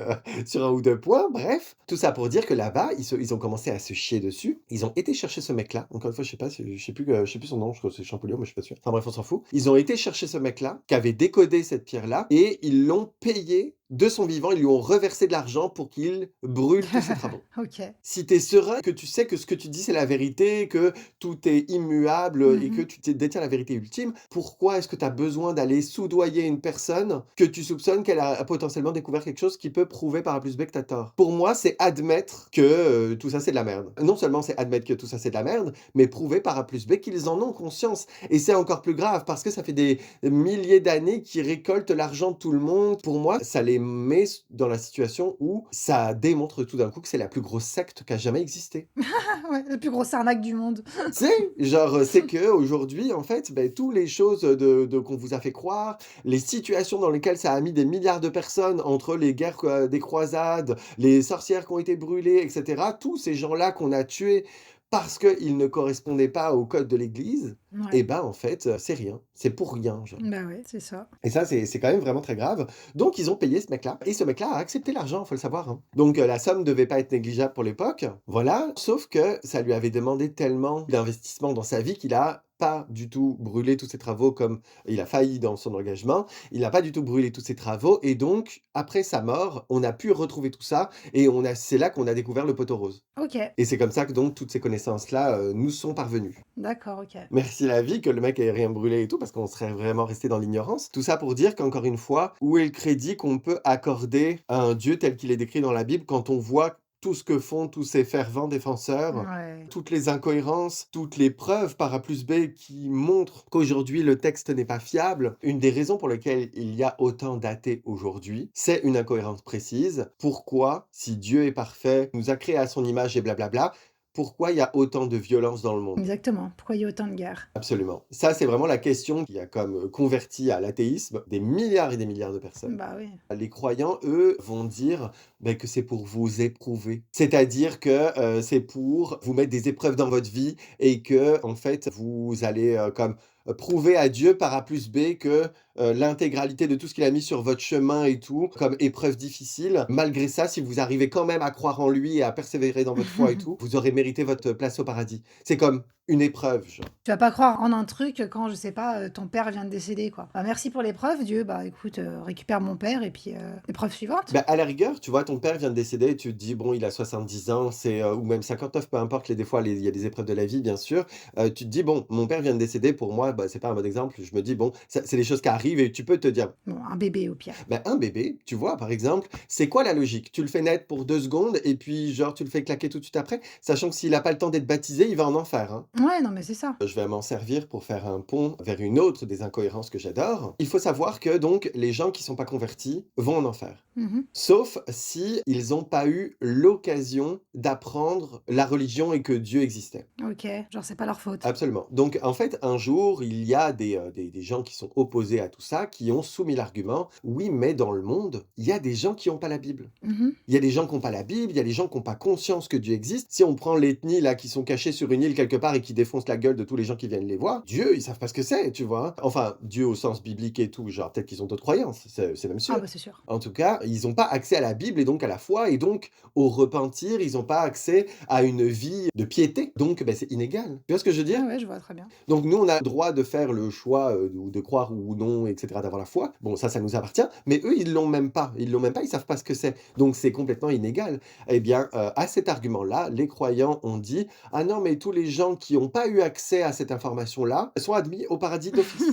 sur un ou 2 points, bref. Tout ça pour dire que là-bas, ils ont commencé à se chier dessus. Ils ont été chercher ce mec-là. Encore une fois, je sais pas si je sais plus son nom, je crois que c'est Champollion, mais je suis pas sûr. Enfin bref, on s'en fout. Ils ont été chercher ce mec-là, qui avait décodé cette pierre-là et ils l'ont payé de son vivant, ils lui ont reversé de l'argent pour qu'il brûle tous ses travaux. OK. Si tu es serein, que tu sais que ce que tu dis, c'est la vérité, que tout est immuable et que Mmh. détiens la vérité ultime, pourquoi est-ce que tu as besoin d'aller soudoyer une personne que tu soupçonnes qu'elle a potentiellement découvert quelque chose qui peut prouver par A plus B que tu as tort? Pour moi, c'est admettre que tout ça, c'est de la merde. Non seulement c'est admettre que tout ça, c'est de la merde, mais prouver par A plus B qu'ils en ont conscience. Et c'est encore plus grave parce que ça fait des milliers d'années qu'ils récoltent l'argent de tout le monde. Pour moi, ça les met dans la situation où ça démontre tout d'un coup que c'est la plus grosse secte qui a jamais existé. Ah ouais, la plus grosse arnaque du monde. Tu sais? Genre, c'est qu'aujourd'hui, en fait, beh, tous les choses de qu'on vous a fait croire, les situations dans lesquelles ça a mis des milliards de personnes entre les guerres, des croisades, les sorcières qui ont été brûlées et cetera, tous ces gens-là qu'on a tués parce qu'ils ne correspondaient pas au code de l'Église Ouais. et ben, en fait, c'est rien, c'est pour rien, genre. Bah ouais, c'est ça. Et ça, c'est quand même vraiment très grave. Donc ils ont payé ce mec-là et ce mec-là a accepté l'argent, faut le savoir, hein. Donc la somme devait pas être négligeable pour l'époque, voilà. Sauf que ça lui avait demandé tellement d'investissement dans sa vie qu'il a pas du tout brûlé tous ses travaux comme il a failli dans son engagement. Il n'a pas du tout brûlé tous ses travaux et donc après sa mort, on a pu retrouver tout ça et c'est là qu'on a découvert le poteau rose. OK, Et c'est comme ça que donc toutes ces connaissances-là, nous sont parvenues. d'accord, OK. Merci la vie que le mec ait rien brûlé et tout, parce qu'on serait vraiment resté dans l'ignorance. Tout ça pour dire qu'encore une fois, où est le crédit qu'on peut accorder à un Dieu tel qu'il est décrit dans la Bible quand on voit tout ce que font tous ces fervents défenseurs, Ouais. toutes les incohérences, toutes les preuves par A plus B qui montrent qu'aujourd'hui le texte n'est pas fiable. Une des raisons pour lesquelles il y a autant d'athées aujourd'hui, c'est une incohérence précise. Pourquoi, si Dieu est parfait, nous a créés à son image et blablabla, pourquoi il y a autant de violence dans le monde? Exactement. Pourquoi il y a autant de guerres? Absolument. Ça, c'est vraiment la question qui a comme, converti à l'athéisme des milliards et des milliards de personnes. Bah oui. Les croyants, eux, vont dire, beh, que c'est pour vous éprouver. C'est-à-dire que, c'est pour vous mettre des épreuves dans votre vie et que en fait, vous allez, comme, prouver à Dieu par A plus B que, l'intégralité de tout ce qu'il a mis sur votre chemin et tout, comme épreuve difficile, malgré ça, si vous arrivez quand même à croire en lui et à persévérer dans votre foi et tout, vous aurez mérité votre place au paradis. C'est comme une épreuve, genre. Tu vas pas croire en un truc quand, je sais pas, ton père vient de décéder, quoi. Bah, merci pour l'épreuve, Dieu. Bah, écoute, récupère mon père et puis, épreuve suivante. Bah, à la rigueur, tu vois, ton père vient de décéder et tu te dis: «Bon, il a 70 ans, c'est, ou même 59, peu importe, les des fois, il y a des épreuves de la vie, bien sûr». Tu te dis: «Bon, mon père vient de décéder, pour moi, bah, c'est pas un bon exemple». Je me dis: «Bon, ça c'est des choses qui arrivent» et tu peux te dire Bon, un bébé au pire. bah, un bébé, tu vois, par exemple, c'est quoi la logique? Tu le fais naître pour 2 secondes et puis, genre, tu le fais claquer tout de suite après? Sachant que s'il a pas le temps d'être baptisé, il va en enfer, hein. Ouais, non, mais c'est ça. Je vais m'en servir pour faire un pont vers une autre des incohérences que j'adore. Il faut savoir que donc les gens qui sont pas convertis vont en enfer. Mmh. Sauf si ils ont pas eu l'occasion d'apprendre la religion et que Dieu existait. OK, genre c'est pas leur faute. Absolument. Donc en fait, un jour, il y a des gens qui sont opposés à tout ça, qui ont soumis l'argument: «Oui, mais dans le monde, il y a des gens qui ont pas la Bible». Mmh. Il y a des gens qui ont pas la Bible, il y a des gens qui ont pas conscience que Dieu existe. Si on prend l'ethnie là, qui sont cachés sur une île quelque part et qui défoncent la gueule de tous les gens qui viennent les voir, Dieu, ils savent pas ce que c'est, tu vois? Hein. Enfin, Dieu au sens biblique et tout, genre peut-être qu'ils ont d'autres croyances, c'est même Ah sûr. bah, c'est sûr. En tout cas, ils ont pas accès à la Bible et donc à la foi et donc au repentir, ils ont pas accès à une vie de piété. Donc, beh, c'est inégal. Tu vois ce que je veux Ouais, dire? ouais, je vois très bien. Donc nous, on a le droit de faire le choix, de croire ou non et cetera, d'avoir la foi. Bon, ça nous appartient, mais eux, ils l'ont même pas. Ils l'ont même pas, ils savent pas ce que c'est. Donc c'est complètement inégal. Eh bien, à cet argument-là, les croyants ont dit: «Ah non, mais tous les gens qui ont pas eu accès à cette information-là sont admis au paradis d'office».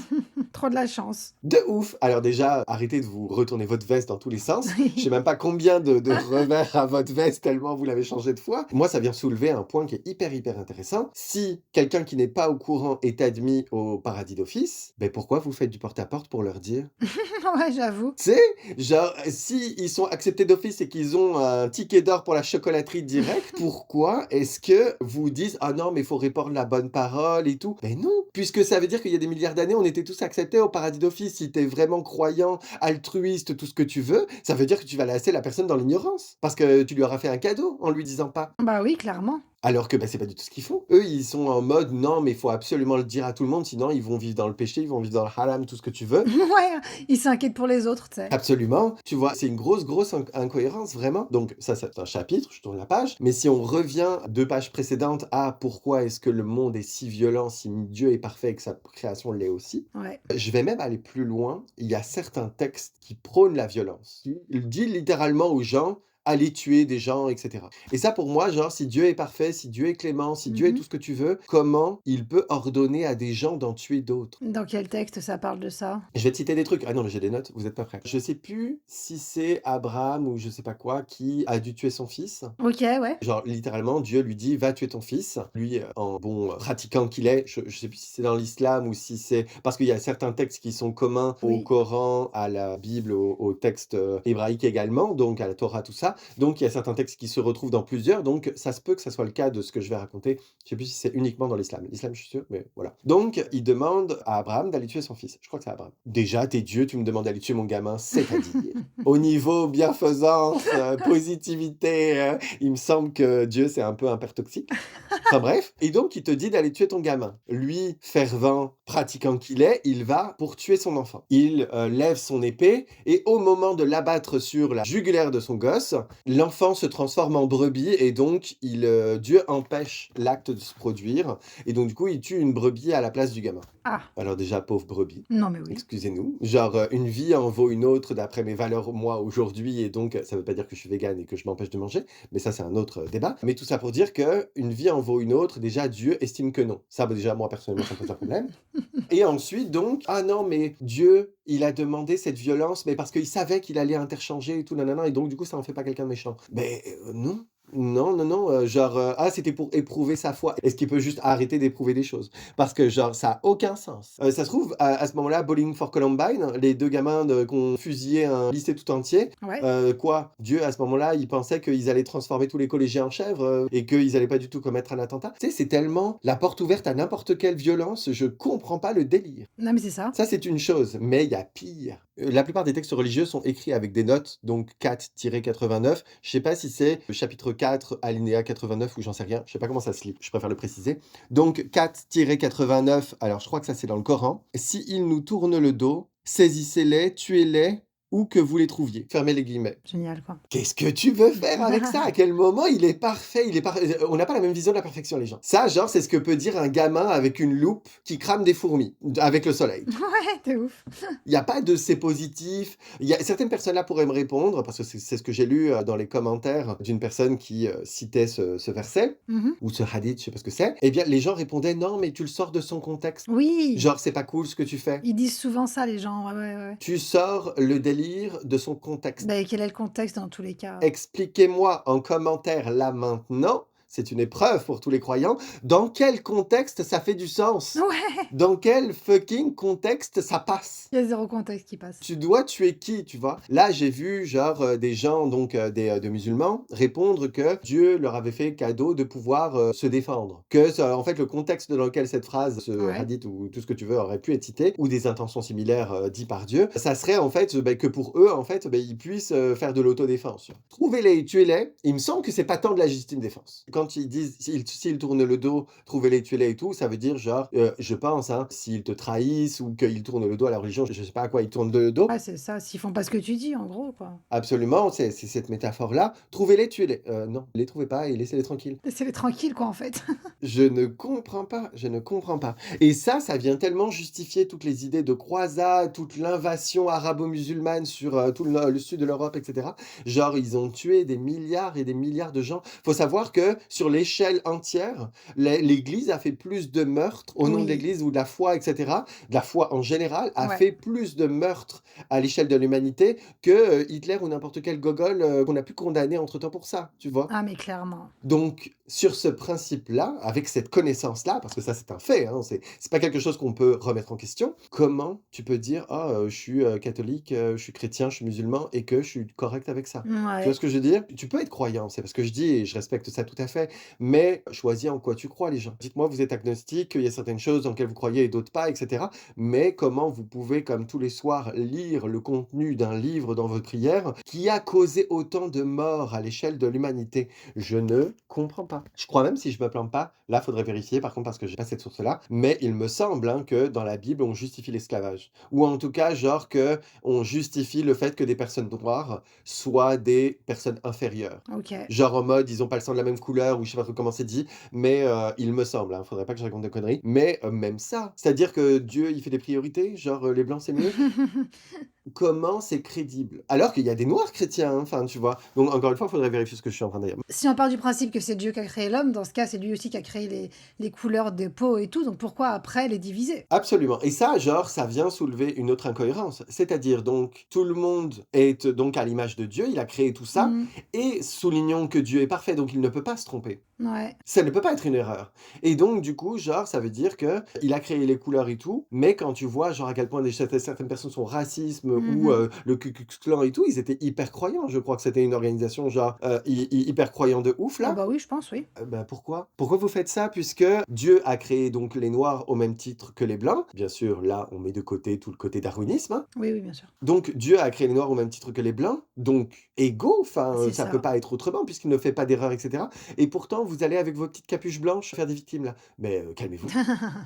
Trop de la chance. De ouf! Alors déjà, arrêtez de vous retourner votre veste dans tous les sens. Je sais Oui. même pas combien de revers à votre veste tellement vous l'avez changé de fois. Moi, ça vient soulever un point qui est hyper, hyper intéressant. Si quelqu'un qui n'est pas au courant est admis au paradis d'office, ben pourquoi vous faites du porte-à-porte pour leur dire? Ouais, j'avoue. Tu sais? Genre, si ils sont acceptés d'office et qu'ils ont un ticket d'or pour la chocolaterie directe, pourquoi est-ce que vous dites: «Ah non, mais il faut répandre la bonne parole et tout». Mais non, puisque ça veut dire qu'il y a des milliards d'années, on était tous acceptés au paradis d'office. Si tu es vraiment croyant, altruiste, tout ce que tu veux, ça veut dire que tu vas laisser la personne dans l'ignorance. Parce que tu lui auras fait un cadeau en lui disant pas. Bah oui, clairement. Alors que, bah, c'est pas du tout ce qu'ils font. Eux, ils sont en mode: «Non, mais il faut absolument le dire à tout le monde, sinon ils vont vivre dans le péché, ils vont vivre dans le haram, tout ce que tu veux». Ouais, ils s'inquiètent pour les autres, tu sais? Absolument, tu vois? C'est une grosse, grosse incohérence, vraiment. Donc ça, c'est un chapitre, je tourne la page. Mais si on revient 2 pages précédentes à pourquoi est-ce que le monde est si violent, si Dieu est parfait et que sa création l'est aussi, Ouais. je vais même aller plus loin. Il y a certains textes qui prônent la violence. Il dit littéralement aux gens: «Allez tuer des gens» et cetera. Et ça, pour moi, genre, si Dieu est parfait, si Dieu est clément, si Dieu est Mmh. tout ce que tu veux, comment il peut ordonner à des gens d'en tuer d'autres? Dans quel texte ça parle de ça? Je vais te citer des trucs. Ah non, mais j'ai des notes, vous êtes pas prêts. Je sais plus si c'est Abraham ou je sais pas quoi qui a dû tuer son fils. OK, ouais. Genre littéralement, Dieu lui dit: «Va tuer ton fils». Lui, en bon, pratiquant qu'il est, je sais plus si c'est dans l'islam ou si c'est parce qu'il y a certains textes qui sont communs au Oui. Coran, à la Bible, aux textes, hébraïques également, donc à la Torah, tout ça. Donc il y a certains textes qui se retrouvent dans plusieurs, donc ça se peut que ça soit le cas de ce que je vais raconter. Je sais plus si c'est uniquement dans l'islam. L'islam, je suis sûr, mais voilà. Donc il demande à Abraham d'aller tuer son fils. Je crois que c'est Abraham. Déjà, tu es Dieu, tu me demandes d'aller tuer mon gamin, c'est-à-dire? Au niveau bienfaisance, positivité, il me semble que Dieu, c'est un peu un père toxique. Enfin bref, et donc il te dit d'aller tuer ton gamin. Lui, fervent, pratiquant qu'il est, il va pour tuer son enfant. Il lève son épée et au moment de l'abattre sur la jugulaire de son gosse, l'enfant se transforme en brebis et donc Dieu empêche l'acte de se produire et donc du coup il tue une brebis à la place du gamin. Ah! Alors déjà, pauvre brebis. Non, mais oui. Excusez-nous. Genre, une vie en vaut une autre d'après mes valeurs, moi, aujourd'hui et donc ça veut pas dire que je suis végane et que je m'empêche de manger, mais ça, c'est un autre débat. Mais tout ça pour dire que une vie en vaut une autre, déjà Dieu estime que non. Ça, bah, déjà, moi, personnellement, ça me pose un problème. Et ensuite donc: «Ah non, mais Dieu, il a demandé cette violence, mais parce qu'il savait qu'il allait interchanger et tout nanana et donc du coup, ça en fait pas quelqu'un de méchant». Mais non. Non, non, non, genre, «Ah, c'était pour éprouver sa foi». Est-ce qu'il peut juste arrêter d'éprouver des choses? Parce que genre, ça a aucun sens. Ça se trouve, à ce moment-là, Bowling for Columbine, les 2 gamins qui ont fusillé un lycée tout entier, Ouais. quoi? Dieu, à ce moment-là, il pensait qu'ils allaient transformer tous les collégiens en chèvres, et qu'ils allaient pas du tout commettre un attentat? Tu sais, c'est tellement la porte ouverte à n'importe quelle violence, je comprends pas le délire. Non, mais c'est ça. Ça, c'est une chose, mais il y a pire. La plupart des textes religieux sont écrits avec des notes, donc 4-89. Je sais pas si c'est le chapitre 4, alinéa 89 ou j'en sais rien. Je sais pas comment ça se lit, je préfère le préciser. Donc 4-89, alors je crois que ça c'est dans le Coran. Si ils nous tournent le dos, saisissez-les, tuez-les, où que vous les trouviez. Fermez les guillemets. Génial, quoi. Qu'est-ce que tu veux faire avec ça? À quel moment il est parfait? On n'a pas la même vision de la perfection, les gens. Ça, genre, c'est ce que peut dire un gamin avec une loupe qui crame des fourmis avec le soleil. Ouais, de ouf. Il y a pas de c'est positif. Il y a certaines personnes là pourraient me répondre parce que c'est ce que j'ai lu, dans les commentaires d'une personne qui, citait ce verset Mmh. ou ce hadith, je sais pas ce que c'est. Eh bien, les gens répondaient: «Non, mais tu le sors de son contexte. Oui! Genre, c'est pas cool ce que tu fais. Ils disent souvent ça, les gens. Ouais, ouais, ouais. Tu sors le délire de son contexte». Beh, quel est le contexte dans tous les cas? Expliquez-moi en commentaire là maintenant, c'est une épreuve pour tous les croyants, dans quel contexte ça fait du sens? Ouais! Dans quel fucking contexte ça passe? Il y a 0 contexte qui passe. Tu dois tuer qui, tu vois? Là, j'ai vu genre, des gens donc, des musulmans répondre que Dieu leur avait fait cadeau de pouvoir, se défendre. Que ça en fait, le contexte dans lequel cette phrase, ce Ouais. hadith ou tout ce que tu veux aurait pu être cité ou des intentions similaires, dit par Dieu, ça serait en fait, que pour eux, en fait, ils puissent, faire de l'autodéfense. Trouvez-les et tuez-les. Il me semble que c'est pas tant de la légitime défense. Quand ils disent s'ils tournent le dos, trouvez-les, tuez-les et tout, ça veut dire genre, je pense, hein, s'ils te trahissent ou qu'ils tournent le dos à la religion, je sais pas à quoi ils tournent le dos. Ouais, c'est ça, s'ils font pas ce que tu dis, en gros, quoi. Absolument, c'est cette métaphore-là. Trouvez-les, tuez-les. Non, les trouvez pas et laissez-les tranquilles. Laissez-les tranquilles, quoi, en fait. Je ne comprends pas, je ne comprends pas. Et ça vient tellement justifier toutes les idées de croisade, toute l'invasion arabo-musulmane sur, tout le sud de l'Europe et cetera. Genre, ils ont tué des milliards et des milliards de gens. Faut savoir que sur l'échelle entière, l'Église a fait plus de meurtres au nom de Oui. l'Église ou de la foi et cetera, de la foi en général, a Ouais. fait plus de meurtres à l'échelle de l'humanité que, Hitler ou n'importe quel gogol, qu'on a pu condamner entre-temps pour ça, tu vois? Ah, mais clairement. Donc, sur ce principe-là, avec cette connaissance-là, parce que ça c'est un fait, hein, c'est pas quelque chose qu'on peut remettre en question, comment tu peux dire: «Ah, je suis, catholique, je suis chrétien, je suis musulman et que je suis correct avec ça?» Tu vois Ouais. ce que je veux dire? Tu peux être croyant, c'est pas ce que je dis et je respecte ça tout à fait. fait. Mais choisis en quoi tu crois, les gens. Dites-moi, vous êtes agnostique, il y a certaines choses dans lesquelles vous croyez et d'autres pas, etc. Mais comment vous pouvez, comme tous les soirs, lire le contenu d'un livre dans votre prière qui a causé autant de morts à l'échelle de l'humanité? Je ne comprends pas. Je crois même, si je me plante pas, là, il faudrait vérifier, par contre, parce que j'ai pas cette source-là, mais il me semble hein, que dans la Bible, on justifie l'esclavage. Ou en tout cas, genre que on justifie le fait que des personnes noires soient des personnes inférieures. OK. Genre en mode, ils ont pas le sang de la même couleur, ou je sais pas trop comment c'est dit, mais il me semble, hein, faudrait pas que je raconte de conneries, mais même ça, c'est-à-dire que Dieu, il fait des priorités, genre les blancs c'est mieux. Comment c'est crédible? Alors qu'il y a des noirs chrétiens, hein, enfin, tu vois? Donc encore une fois, il faudrait vérifier ce que je suis en train de dire. Si on part du principe que c'est Dieu qui a créé l'homme, dans ce cas, c'est lui aussi qui a créé les couleurs de peau et tout, donc pourquoi après les diviser? Absolument. Et ça, genre, ça vient soulever une autre incohérence. C'est-à-dire, donc, tout le monde est donc à l'image de Dieu, il a créé tout ça, Mmh. et soulignons que Dieu est parfait, donc il ne peut pas se tromper. Ouais. Ça ne peut pas être une erreur. Et donc, du coup, genre, ça veut dire que il a créé les couleurs et tout, mais quand tu vois, genre, à quel point certaines personnes sont racisme ou Mmh. le Ku Klux Klan et tout, ils étaient hyper croyants. Je crois que c'était une organisation, genre, hyper croyant de ouf, Oh là. bah oui, je pense, oui. Bah, pourquoi? Pourquoi vous faites ça? Puisque Dieu a créé donc les noirs au même titre que les blancs. Bien sûr, là, on met de côté tout le côté darwinisme, hein. Oui, oui, bien sûr. Donc Dieu a créé les noirs au même titre que les blancs, donc égaux, enfin, C'est ça peut ça. pas être autrement puisqu'il ne fait pas d'erreur et cetera et pourtant vous allez avec vos petites capuches blanches faire des victimes là. Mais calmez-vous.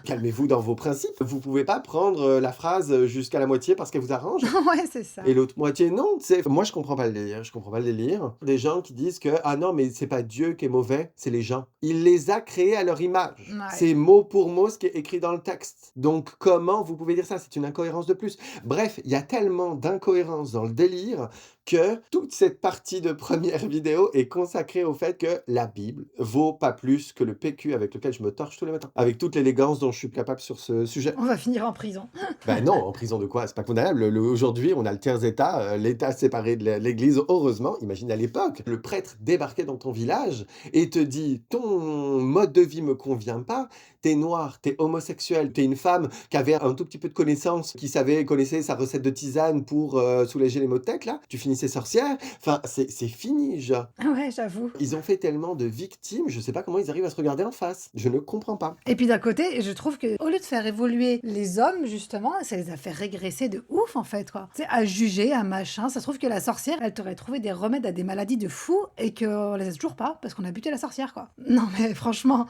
Calmez-vous dans vos principes. Vous pouvez pas prendre, la phrase, jusqu'à la moitié parce qu'elle vous arrange Ouais, c'est et ça. l'autre moitié non, tu sais? Moi je comprends pas le délire, je comprends pas le délire. Des gens qui disent que: «Ah non, mais c'est pas Dieu qui est mauvais, c'est les gens». Il les a créés à leur image. Ouais. C'est mot pour mot ce qui est écrit dans le texte. Donc comment vous pouvez dire ça? C'est une incohérence de plus. Bref, il y a tellement d'incohérences dans le délire que toute cette partie de première vidéo est consacrée au fait que la Bible vaut pas plus que le PQ avec lequel je me torche tous les matins. Avec toute l'élégance dont je suis capable sur ce sujet. On va finir en prison. Ben non, en prison de quoi? C'est pas condamnable. Aujourd'hui, on a le tiers-état, l'État séparé de l'Église, heureusement. Imagine à l'époque, le prêtre débarquait dans ton village et te dit: «Ton mode de vie me convient pas, t'es noir, t'es homosexuel, t'es une femme qui avait un tout petit peu de connaissances, qui connaissait sa recette de tisane pour, soulager les maux de tête là, tu finissais sorcière». Enfin, c'est fini, genre. Ouais, j'avoue. Ils ont fait tellement de victimes, je sais pas comment ils arrivent à se regarder en face. Je ne comprends pas. Et puis d'un côté, je trouve que au lieu de faire évoluer les hommes, justement, ça les a fait régresser de ouf, en fait, quoi. Tu sais, à juger, à machin. Ça se trouve que la sorcière, elle t'aurait trouvé des remèdes à des maladies de fou et qu'on les a toujours pas parce qu'on a buté la sorcière, quoi. Non, mais franchement.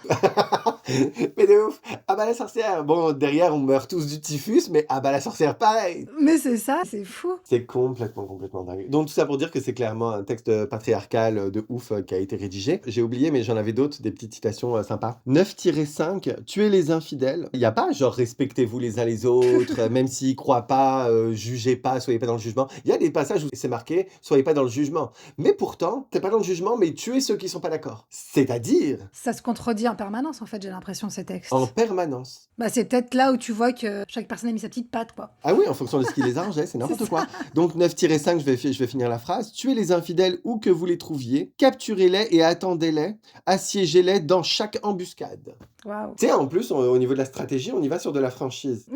Mais de ouf! Ah bah la sorcière! Bon, derrière, on meurt tous du typhus, mais ah bah la sorcière, pareil! Mais c'est ça, c'est fou. C'est complètement dingue. Donc tout ça pour dire que c'est clairement un texte patriarcal de ouf qui a été rédigé. J'ai oublié, mais j'en avais d'autres, des petites citations sympas. 9-5, tuez les infidèles. Il n'y a pas genre respectez-vous les uns les autres, même s'ils croient pas, jugez pas, soyez pas dans le jugement. Il y a des passages où c'est marqué, soyez pas dans le jugement. Mais pourtant, t'es pas dans le jugement, mais tuez ceux qui sont pas d'accord. C'est-à-dire, Ça se contredit en permanence, en fait, j'ai l'impression, ces en textes. permanence. Bah, c'est peut-être là où tu vois que chaque personne a mis sa petite patte, quoi. Ah oui, en fonction de ce qui les arrangeait, c'est C'est n'importe ça. quoi. Donc 9-5, je vais finir la phrase. Tuez les infidèles où que vous les trouviez, capturez-les et attendez-les, assiégez-les dans chaque embuscade. Waouh. Tu sais, en plus, au niveau de la stratégie, on y va sur de la franchise.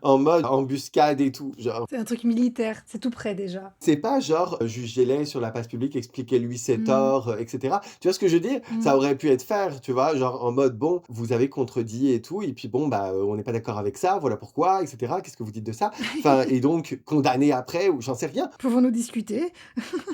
En mode embuscade et tout, genre. C'est un truc militaire, c'est tout près déjà. C'est pas genre, jugez-les sur la place publique, expliquez-lui ses Mmh. torts, et cetera. Tu vois ce que je veux dire? Ça Mmh. aurait pu être faire, tu vois? Genre en mode: «Bon, vous avez contredit et tout et puis bon, bah, on n'est pas d'accord avec ça, voilà pourquoi et cetera. Qu'est-ce que vous dites de ça?» Enfin et donc condamner après ou j'en sais rien. Pouvons-nous discuter?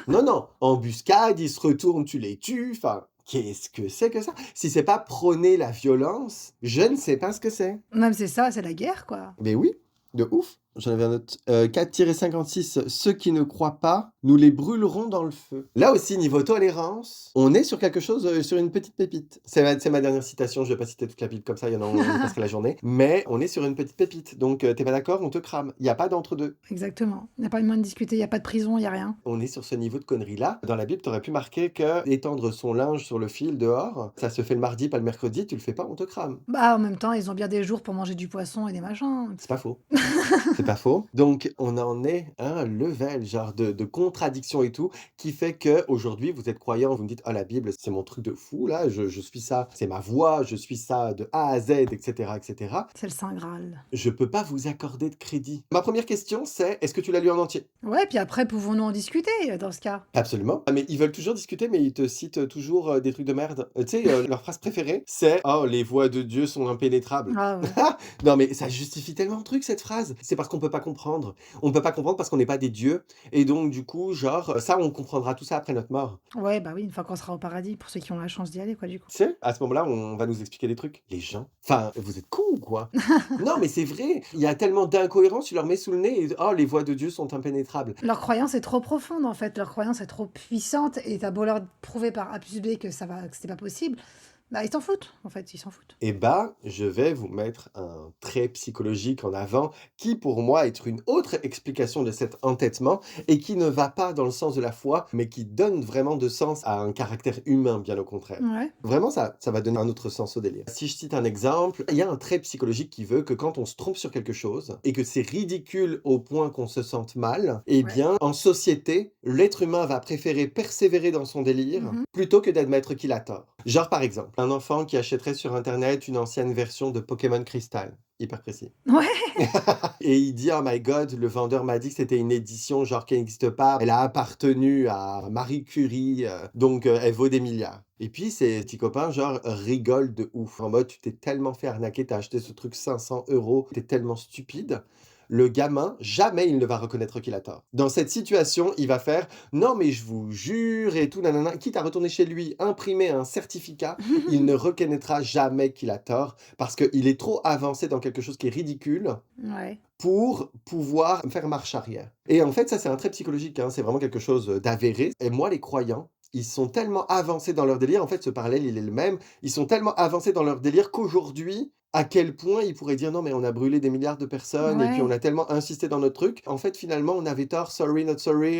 Non, non, embuscade, ils se retournent, tu les tues, enfin, qu'est-ce que c'est que ça? Si c'est pas prôner la violence, je ne sais pas ce que c'est. Même c'est ça, c'est la guerre, quoi. Mais oui, de ouf. J'en avais un autre. 4-56, ceux qui ne croient pas, nous les brûlerons dans le feu. Là aussi, niveau tolérance, on est sur quelque chose, sur une petite pépite. C'est ma dernière citation, je vais pas citer toute la Bible comme ça, il y en a, on passerait la journée. Mais on est sur une petite pépite, donc t'es pas d'accord, on te crame. Il y a pas d'entre-deux. Exactement. Il y a pas moyen de discuter, il y a pas de prison, il y a rien. On est sur ce niveau de conneries-là. Dans la Bible, tu aurais pu marquer que étendre son linge sur le fil dehors, ça se fait le mardi, pas le mercredi, tu le fais pas, on te crame. Bah, en même temps, ils ont bien des jours pour manger du poisson et des machins. C'est pas faux. C'est pas faux. Donc on en est à un level genre de contradiction et tout, qui fait qu'aujourd'hui vous êtes croyant, vous me dites: «Ah la Bible, c'est mon truc de fou là, je suis ça, c'est ma voix, je suis ça de A à Z et cetera et cetera». C'est le saint graal. Je peux pas vous accorder de crédit. Ma première question, c'est: est-ce que tu l'as lu en entier? Ouais, puis après, pouvons-nous en discuter, dans ce cas? Absolument. Ah mais ils veulent toujours discuter, mais ils te citent toujours, des trucs de merde. Tu sais, leur phrase préférée, c'est: «Oh, les voies de Dieu sont impénétrables». Ah ouais. Non, mais ça justifie tellement de trucs cette phrase. C'est parce qu'on peut pas comprendre. On peut pas comprendre parce qu'on n'est pas des dieux et donc du coup, genre, ça, on comprendra tout ça après notre mort. Ouais, bah oui, une fois qu'on sera au paradis, pour ceux qui ont la chance d'y aller, quoi, du coup. Tu sais? À ce moment-là, on va nous expliquer des trucs. Les gens, enfin, vous êtes cons ou quoi? Non, mais c'est vrai, il y a tellement d'incohérences, tu leur mets sous le nez et: «Oh, les voies de Dieu sont impénétrables». Leur croyance est trop profonde, en fait. Leur croyance est trop puissante et tu beau leur prouver par A plus B que ça va que c'est pas possible, bah, ils s'en foutent, en fait, ils s'en foutent. Eh bah, je vais vous mettre un trait psychologique en avant qui, pour moi, est une autre explication de cet entêtement et qui ne va pas dans le sens de la foi, mais qui donne vraiment de sens à un caractère humain, bien au contraire. Ouais. Vraiment, ça va donner un autre sens au délire. Si je cite un exemple, il y a un trait psychologique qui veut que quand on se trompe sur quelque chose et que c'est ridicule au point qu'on se sente mal, eh Ouais. bien, en société, l'être humain va préférer persévérer dans son délire Mmh. plutôt que d'admettre qu'il a tort. Genre, par exemple, un enfant qui achèterait sur internet une ancienne version de Pokémon Crystal. Hyper précis. Ouais, Et il dit: «Oh my god, le vendeur m'a dit que c'était une édition genre qui n'existe pas. Elle a appartenu à Marie Curie, donc elle vaut des milliards». Et puis ses petits copains genre rigolent de ouf. En mode: «Tu t'es tellement fait arnaquer, tu as acheté ce truc 500 €, tu es tellement stupide». Le gamin, jamais il ne va reconnaître qu'il a tort. Dans cette situation, il va faire: «Non mais je vous jure et tout nanana», quitte à retourner chez lui, imprimer un certificat, il ne reconnaîtra jamais qu'il a tort parce qu'il est trop avancé dans quelque chose qui est ridicule ouais. pour pouvoir faire marche arrière. Et en fait, ça, c'est un trait psychologique, hein, c'est vraiment quelque chose, d'avéré. Et moi, les croyants, ils sont tellement avancés dans leur délire, en fait, ce parallèle, il est le même. Ils sont tellement avancés dans leur délire qu'aujourd'hui, à quel point ils pourraient dire: «Non, mais on a brûlé des milliards de personnes et puis on Ouais. a tellement insisté dans notre truc. En fait, finalement, on avait tort, sorry not sorry,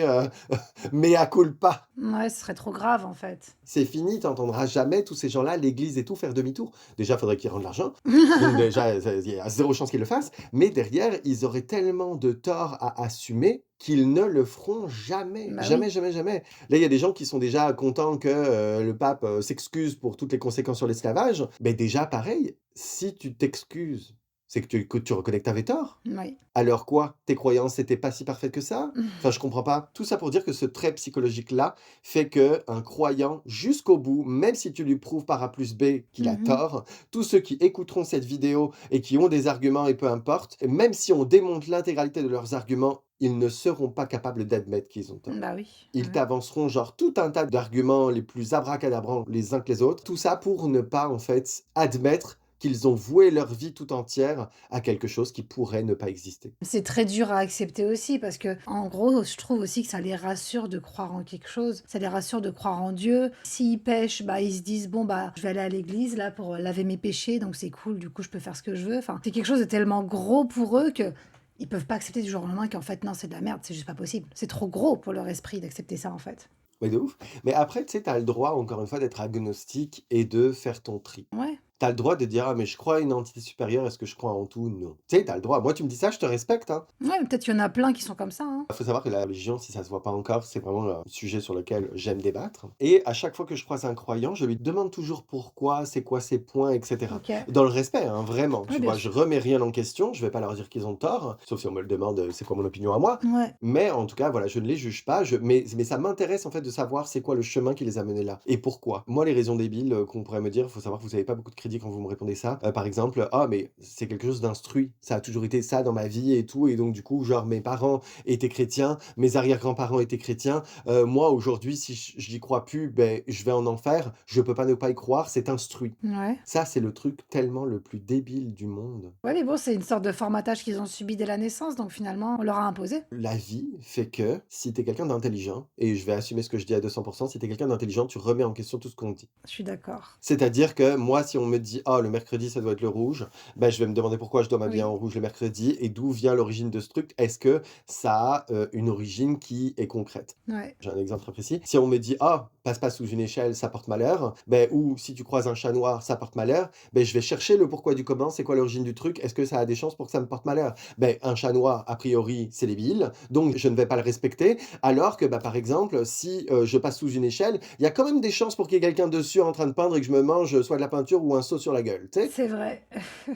mea culpa». Ouais, ce serait trop grave, en fait. C'est fini, tu entendras jamais tous ces gens-là, l'église et tout, faire demi-tour. Déjà, il faudrait qu'ils rendent l'argent. Donc déjà, il y a 0 chance qu'ils le fassent, mais derrière, ils auraient tellement de tort à assumer qu'ils ne le feront jamais. Bah oui. Jamais, jamais, jamais. Là, il y a des gens qui sont déjà contents que, le pape, s'excuse pour toutes les conséquences sur l'esclavage. Mais déjà pareil, si tu t'excuses, c'est que tu reconnais que tu avais tort. Oui. Alors quoi? Tes croyances étaient pas si parfaites que ça? Enfin, je comprends pas. Tout ça pour dire que ce trait psychologique-là fait qu'un croyant, jusqu'au bout, même si tu lui prouves par A plus B qu'il a Mmh. tort, tous ceux qui écouteront cette vidéo et qui ont des arguments et peu importe, même si on démonte l'intégralité de leurs arguments, ils ne seront pas capables d'admettre qu'ils ont tort. Bah oui. Ils Ouais. t'avanceront genre tout un tas d'arguments les plus abracadabrants les uns que les autres. Tout ça pour ne pas, en fait, admettre qu'ils ont voué leur vie tout entière à quelque chose qui pourrait ne pas exister. C'est très dur à accepter aussi parce que, en gros, je trouve aussi que ça les rassure de croire en quelque chose. Ça les rassure de croire en Dieu. S'ils pêchent, bah, ils se disent: «Bon, bah, je vais aller à l'église là pour laver mes péchés, donc c'est cool, du coup, je peux faire ce que je veux». Enfin, c'est quelque chose de tellement gros pour eux que ils peuvent pas accepter du jour au lendemain qu'en fait, non, c'est de la merde, c'est juste pas possible. C'est trop gros pour leur esprit d'accepter ça, en fait. Mais de ouf. Mais après, tu sais, tu as le droit, encore une fois, d'être agnostique et de faire ton tri. Ouais. Tu as le droit de dire: «Ah mais je crois à une entité supérieure, est-ce que je crois en tout? Non». Tu sais, tu as le droit. Moi, tu me dis ça, je te respecte, hein. Ouais, mais peut-être qu'il y en a plein qui sont comme ça, hein. Il faut savoir que la religion, si ça se voit pas encore, c'est vraiment un sujet sur lequel j'aime débattre. Et à chaque fois que je croise un croyant, je lui demande toujours pourquoi, c'est quoi ses points, et cetera. OK. Dans le respect, hein, vraiment. Ouais, Tu bien vois, je sûr. remets rien en question, je vais pas leur dire qu'ils ont tort, sauf si on me le demande, c'est quoi mon opinion à moi. Ouais. Mais en tout cas, voilà, je ne les juge pas, mais ça m'intéresse en fait de savoir c'est quoi le chemin qui les a menés là et pourquoi. Moi, les raisons débiles qu'on pourrait me dire, il faut savoir que vous avez pas beaucoup de crédit quand vous me répondez ça. Par exemple, ah mais c'est quelque chose d'instruit, ça a toujours été ça dans ma vie et tout, et donc du coup, genre mes parents étaient chrétiens, mes arrière-grands-parents étaient chrétiens. Moi, aujourd'hui, si j'y crois plus, ben, je vais en enfer. Je peux pas ne pas y croire, c'est instruit. Ouais. Ça, c'est le truc tellement le plus débile du monde. Ouais, mais bon, c'est une sorte de formatage qu'ils ont subi dès la naissance, donc finalement, on leur a imposé. La vie fait que si tu es quelqu'un d'intelligent, et je vais assumer ce que je dis à 200%, si tu es quelqu'un d'intelligent, tu remets en question tout ce qu'on dit. Je suis d'accord. C'est-à-dire que moi, si on me dit: «Ah, le mercredi, ça doit être le rouge», ben, je vais me demander pourquoi je dois m'habiller Oui. en rouge le mercredi et d'où vient l'origine de ce truc. Est-ce que ça a une origine qui est concrète. Ouais. J'ai un exemple très précis. Si on me dit: «Ah, passe pas sous une échelle, ça porte malheur», ben, ou si tu croises un chat noir, ça porte malheur, ben, je vais chercher le pourquoi du comment, c'est quoi l'origine du truc, est-ce que ça a des chances pour que ça me porte malheur? Ben, un chat noir, a priori, c'est débile, donc je ne vais pas le respecter, alors que, bah, par exemple, si je passe sous une échelle, il y a quand même des chances pour qu'il y ait quelqu'un dessus en train de peindre et que je me mange soit de la peinture ou un seau sur la gueule, tu sais? C'est vrai.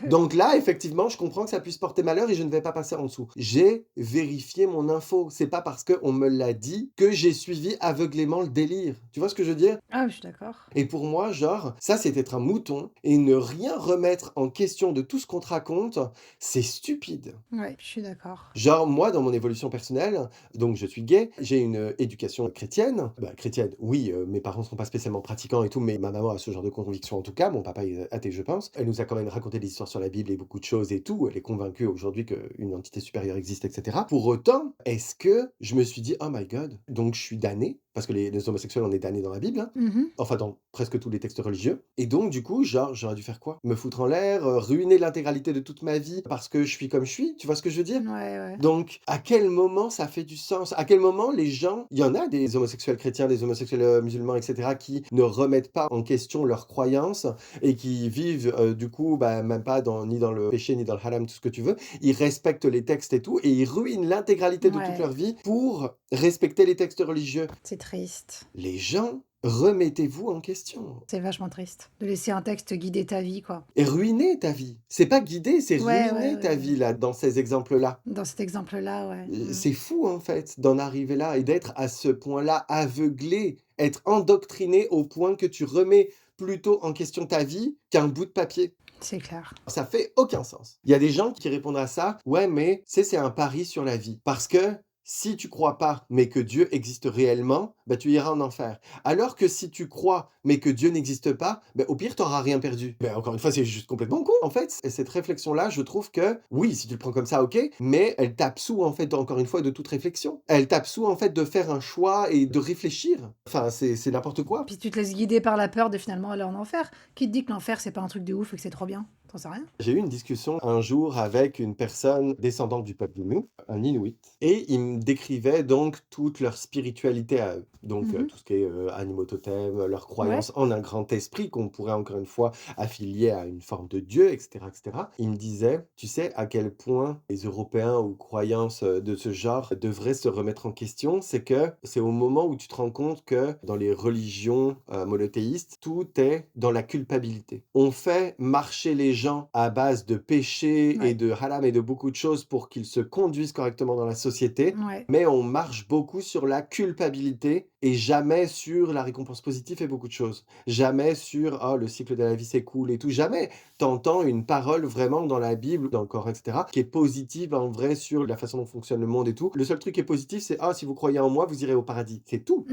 Donc là, effectivement, je comprends que ça puisse porter malheur et je ne vais pas passer en dessous. J'ai vérifié mon info. C'est pas parce qu'on me l'a dit que j'ai suivi aveuglément le délire. Tu vois ce que je veux dire? Ah, je suis d'accord. Et pour moi, genre, ça, c'est être un mouton et ne rien remettre en question de tout ce qu'on te raconte, c'est stupide. Ouais, je suis d'accord. Genre, moi, dans mon évolution personnelle, donc je suis gay, j'ai une éducation chrétienne. Bah, chrétienne, oui, mes parents sont pas spécialement pratiquants et tout, mais ma maman a ce genre de conviction en tout cas. Mon papa est athée, je pense. Elle nous a quand même raconté des histoires sur la Bible et beaucoup de choses et tout. Elle est convaincue aujourd'hui qu'une entité supérieure existe, etc. Pour autant, est-ce que je me suis dit, oh my god, donc je suis damné, parce que les homosexuels, on est damnés dans la Bible, hein. Mmh. Enfin, dans presque tous les textes religieux. Et donc, du coup, genre, j'aurais dû faire quoi? Me foutre en l'air, ruiner l'intégralité de toute ma vie parce que je suis comme je suis? Tu vois ce que je veux dire? Ouais, ouais. Donc, à quel moment ça fait du sens? À quel moment les gens il y en a des homosexuels chrétiens, des homosexuels, musulmans et cetera qui ne remettent pas en question leurs croyances et qui vivent, du coup, bah, même pas ni dans le péché, ni dans le haram, tout ce que tu veux. Ils respectent les textes et tout et ils ruinent l'intégralité de toute Ouais, leur vie pour respecter les textes religieux. c'est triste. Les gens, remettez-vous en question. C'est vachement triste de laisser un texte guider ta vie, quoi. Et ruiner ta vie. C'est pas guider, c'est Ouais, ouais, ruiner ouais, ta ouais. vie là, dans ces exemples-là. Dans cet exemple-là, ouais. Mmh. C'est fou en fait d'en arriver là et d'être à ce point-là aveuglé, être endoctriné au point que tu remets plutôt en question ta vie qu'un bout de papier. C'est clair. Ça fait aucun sens. Il y a des gens qui répondent à ça: «Ouais, mais tu sais, c'est un pari sur la vie. Parce que si tu crois pas, mais que Dieu existe réellement, bah, tu iras en enfer. Alors que si tu crois, mais que Dieu n'existe pas, bah, au pire, tu auras rien perdu». Beh, encore une fois, c'est juste complètement con, en fait. Et cette réflexion-là, je trouve que, oui, si tu le prends comme ça, OK, mais elle tape sous, en fait, encore une fois, de toute réflexion. Elle tape sous, en fait, de faire un choix et de réfléchir. Enfin, c'est n'importe quoi. Puis tu te laisses guider par la peur de finalement aller en enfer. Qui te dit que l'enfer, c'est pas un truc de ouf et que c'est trop bien? Tu sais rien. J'ai eu une discussion un jour avec une personne descendante du peuple Inuit, un Inuit, et ils me décrivaient donc toute leur spiritualité à eux. Donc Mmh. tout ce qui est animaux totems, leurs Ouais. croyances en un grand esprit qu'on pourrait encore une fois affilier à une forme de Dieu, etc., etc. Ils me disaient, tu sais à quel point les Européens ou croyances de ce genre devraient se remettre en question, c'est que c'est au moment où tu te rends compte que dans les religions monothéistes, tout est dans la culpabilité. On fait marcher les gens à base de péché et Ouais. de haram et de beaucoup de choses pour qu'ils se conduisent correctement dans la société, Ouais. mais on marche beaucoup sur la culpabilité et jamais sur la récompense positive et beaucoup de choses. Jamais sur «Ah, le cycle de la vie, c'est cool» et tout. Jamais t'entends une parole vraiment dans la Bible, dans le Coran et cetera, qui est positive en vrai sur la façon dont fonctionne le monde et tout. Le seul truc qui est positif, c'est: «Ah, si vous croyez en moi, vous irez au paradis». C'est tout.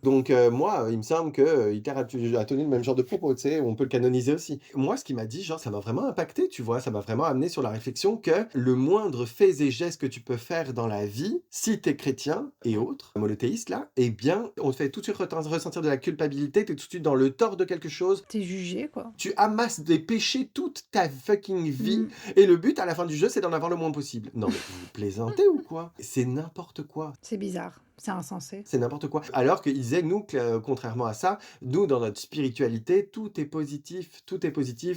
Donc moi, il me semble que, Hitler a tenu le même genre de propos, tu sais? On peut le canoniser aussi. Moi, ce qu'il m'a dit, genre, ça m'a vraiment impacté, tu vois? Ça m'a vraiment amené sur la réflexion que le moindre fait et geste que tu peux faire dans la vie, si tu es chrétien et autres, monothéiste là, eh bien, on te fait tout de suite ressentir de la culpabilité, tu es tout de suite dans le tort de quelque chose. Tu jugé, quoi. Tu amasses des péchés toute ta fucking vie Mmh. et le but à la fin du jeu, c'est d'en avoir le moins possible. Non mais vous plaisantez ou quoi? C'est n'importe quoi. C'est bizarre. C'est insensé. C'est n'importe quoi. Alors qu'ils disaient, nous, que, contrairement à ça, nous, dans notre spiritualité, tout est positif,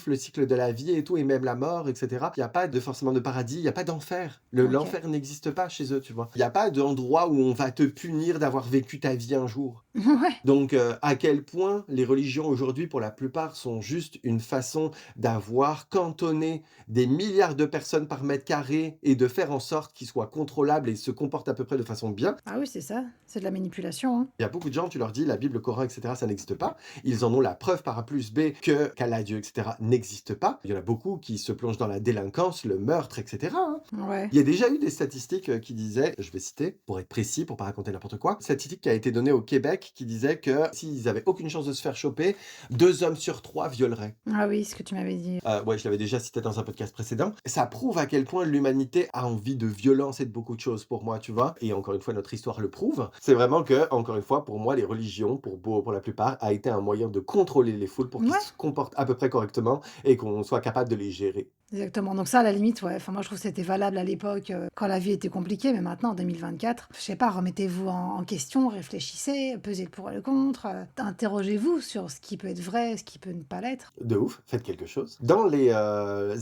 le cycle de la vie et tout, et même la mort, etc. Il n'y a pas forcément de paradis, il n'y a pas d'enfer. OK. L'enfer n'existe pas chez eux, tu vois. Il n'y a pas d'endroit où on va te punir d'avoir vécu ta vie un jour. Ouais. Donc, à quel point les religions aujourd'hui, pour la plupart, sont juste une façon d'avoir cantonné des milliards de personnes par mètre carré et de faire en sorte qu'ils soient contrôlables et se comportent à peu près de façon bien. Ah oui, c'est ça. C'est de la manipulation, hein. Il y a beaucoup de gens, tu leur dis la Bible, le Coran, etc., ça n'existe pas. Ils en ont la preuve par A plus B que qu'Allah, Dieu, etc., n'existe pas. Il y en a beaucoup qui se plongent dans la délinquance, le meurtre, etc., hein. Ouais. Il y a déjà eu des statistiques qui disaient, je vais citer pour être précis, pour pas raconter n'importe quoi, statistique qui a été donnée au Québec qui disait que s'ils avaient aucune chance de se faire choper, 2 hommes sur 3 violeraient. Ah oui, ce que tu m'avais dit. Ouais, je l'avais déjà cité dans un podcast précédent. Ça prouve à quel point l'humanité a envie de violence et de beaucoup de choses pour moi, tu vois. Et encore une fois, notre histoire le prouve. C'est vraiment que, encore une fois, pour moi, les religions, pour la plupart, a été un moyen de contrôler les foules pour qu'ils Ouais. se comportent à peu près correctement et qu'on soit capable de les gérer. Exactement. Donc ça, à la limite, ouais, enfin, moi, je trouve que c'était valable à l'époque, quand la vie était compliquée, mais maintenant, en 2024, je sais pas, remettez-vous en question, réfléchissez, pesez le pour et le contre, interrogez-vous sur ce qui peut être vrai, ce qui peut ne pas l'être. De ouf, faites quelque chose. Dans les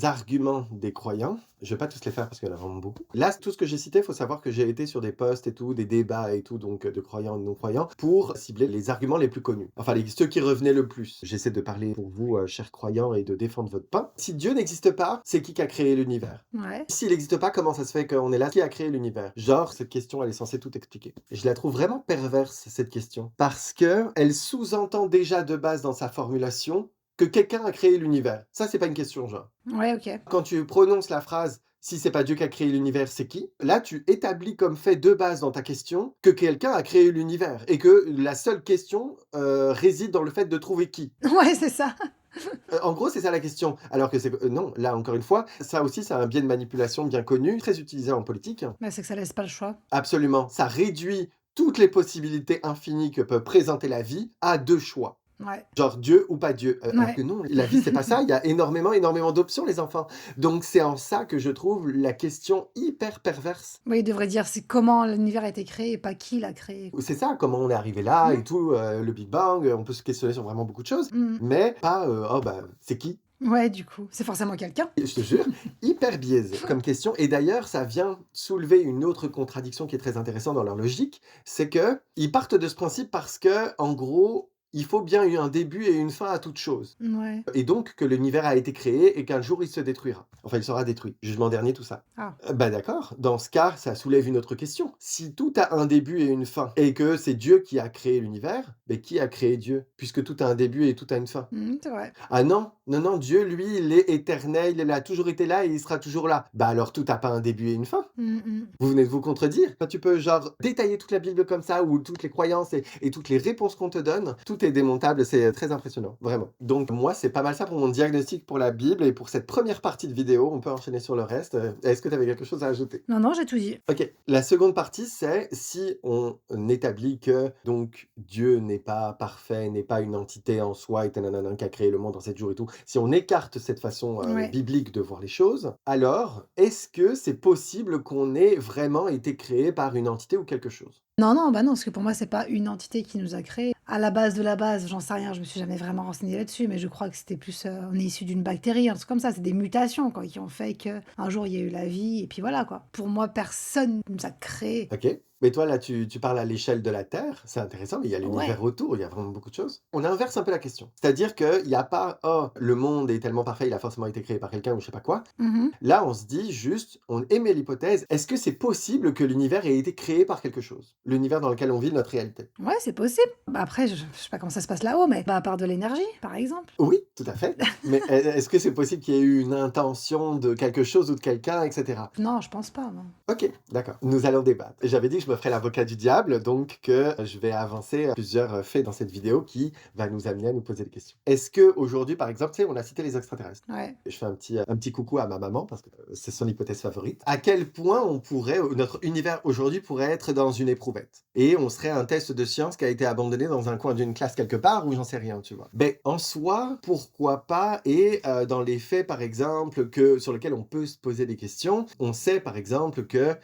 arguments des croyants, je vais pas tous les faire parce qu'il y en a vraiment beaucoup. Là, tout ce que j'ai cité, il faut savoir que j'ai été sur des posts et tout, des débats et tout, donc de croyants et de non-croyants, pour cibler les arguments les plus connus. Enfin, ceux qui revenaient le plus. J'essaie de parler pour vous, chers croyants, et de défendre votre pain. Si Dieu n'existe pas, c'est qui a créé l'univers? Ouais. S'il n'existe pas, comment ça se fait qu'on est là? Qui a créé l'univers? Genre, cette question, elle est censée tout expliquer. Et je la trouve vraiment perverse, cette question, parce que elle sous-entend déjà de base dans sa formulation que quelqu'un a créé l'univers. Ça, c'est pas une question, genre. Ouais, OK. Quand tu prononces la phrase si c'est pas Dieu qui a créé l'univers, c'est qui? Là, tu établis comme fait de base dans ta question que quelqu'un a créé l'univers et que la seule question réside dans le fait de trouver qui. Ouais, c'est ça. En gros, c'est ça la question. Alors que c'est non, là encore une fois, ça aussi, c'est un biais de manipulation bien connu, très utilisé en politique. Bah, c'est que ça laisse pas le choix. Absolument, ça réduit toutes les possibilités infinies que peut présenter la vie à 2 choix. Ouais. Genre Dieu ou pas Dieu. Alors Ouais. que non, la vie, c'est pas ça. Il y a énormément, énormément d'options, les enfants. Donc c'est en ça que je trouve la question hyper perverse. Oui, il devrait dire c'est comment l'univers a été créé et pas qui l'a créé. C'est ça, comment on est arrivé là et Ouais. tout, le Big Bang, on peut se questionner sur vraiment beaucoup de choses, Mmh. mais pas, «Oh bah, c'est qui?» Ouais, du coup, c'est forcément quelqu'un. Je te jure, hyper biaisé comme question. Et d'ailleurs, ça vient soulever une autre contradiction qui est très intéressante dans leur logique, c'est que ils partent de ce principe parce que, en gros, il faut bien un début et une fin à toute chose. Ouais. Et donc que l'univers a été créé et qu'un jour il se détruira. Enfin, il sera détruit. Jugement dernier, tout ça. Ah. Bah d'accord, dans ce cas, ça soulève une autre question. Si tout a un début et une fin, et que c'est Dieu qui a créé l'univers, mais qui a créé Dieu? Puisque tout a un début et tout a une fin. Mmh, c'est vrai. Ah non, non, non, Dieu, lui, il est éternel, il a toujours été là et il sera toujours là. Bah alors tout a pas un début et une fin. Mmh mh. Vous venez de vous contredire. Quand tu peux, genre, détailler toute la Bible comme ça, ou toutes les croyances et toutes les réponses qu'on te donne, tout est démontable, c'est très impressionnant, vraiment. Donc moi, c'est pas mal ça pour mon diagnostic pour la Bible et pour cette première partie de vidéo. On peut enchaîner sur le reste. Est-ce que tu avais quelque chose à ajouter? Non, non, j'ai tout dit. OK. La seconde partie, c'est si on établit que donc Dieu n'est pas parfait, n'est pas une entité en soi et qui a créé le monde en 7 jours et tout. Si on écarte cette façon, Ouais. biblique de voir les choses, alors est-ce que c'est possible qu'on ait vraiment été créé par une entité ou quelque chose? Non, non, bah, non, parce que pour moi, c'est pas une entité qui nous a créés. À la base de la base, j'en sais rien, je me suis jamais vraiment renseignée là-dessus, mais je crois que c'était plus, on est issu d'une bactérie, un truc comme ça. C'est des mutations, quoi, qui ont fait qu'un jour, il y a eu la vie et puis voilà, quoi. Pour moi, personne nous a créés. OK. Mais toi, là, tu parles à l'échelle de la Terre, c'est intéressant, mais il y a Ouais. l'univers autour, il y a vraiment beaucoup de choses. On inverse un peu la question. C'est-à-dire qu'il y a pas: «Oh, le monde est tellement parfait, il a forcément été créé par quelqu'un» ou je sais pas quoi. Mmh. Là, on se dit juste, on émet l'hypothèse, est-ce que c'est possible que l'univers ait été créé par quelque chose? L'univers dans lequel on vit notre réalité. Ouais, c'est possible. Bah, après, je sais pas comment ça se passe là-haut, mais bah, par de l'énergie, par exemple. Oui, tout à fait. Mais est-ce que c'est possible qu'il y ait eu une intention de quelque chose ou de quelqu'un, et cetera? Non, je pense pas, non. OK, d'accord. Nous allons débattre. J'avais dit que je me ferais l'avocat du diable, donc que je vais avancer plusieurs faits dans cette vidéo qui va nous amener à nous poser des questions. Est-ce qu'aujourd'hui, par exemple, tu sais, on a cité les extraterrestres. Ouais. Je fais un petit coucou à ma maman parce que c'est son hypothèse favorite. À quel point notre univers aujourd'hui pourrait être dans une éprouvette et on serait un test de science qui a été abandonné dans un coin d'une classe quelque part ou j'en sais rien, tu vois. Ben, en soi, pourquoi pas? Et dans les faits, par exemple, sur lesquels on peut se poser des questions, on sait, par exemple, que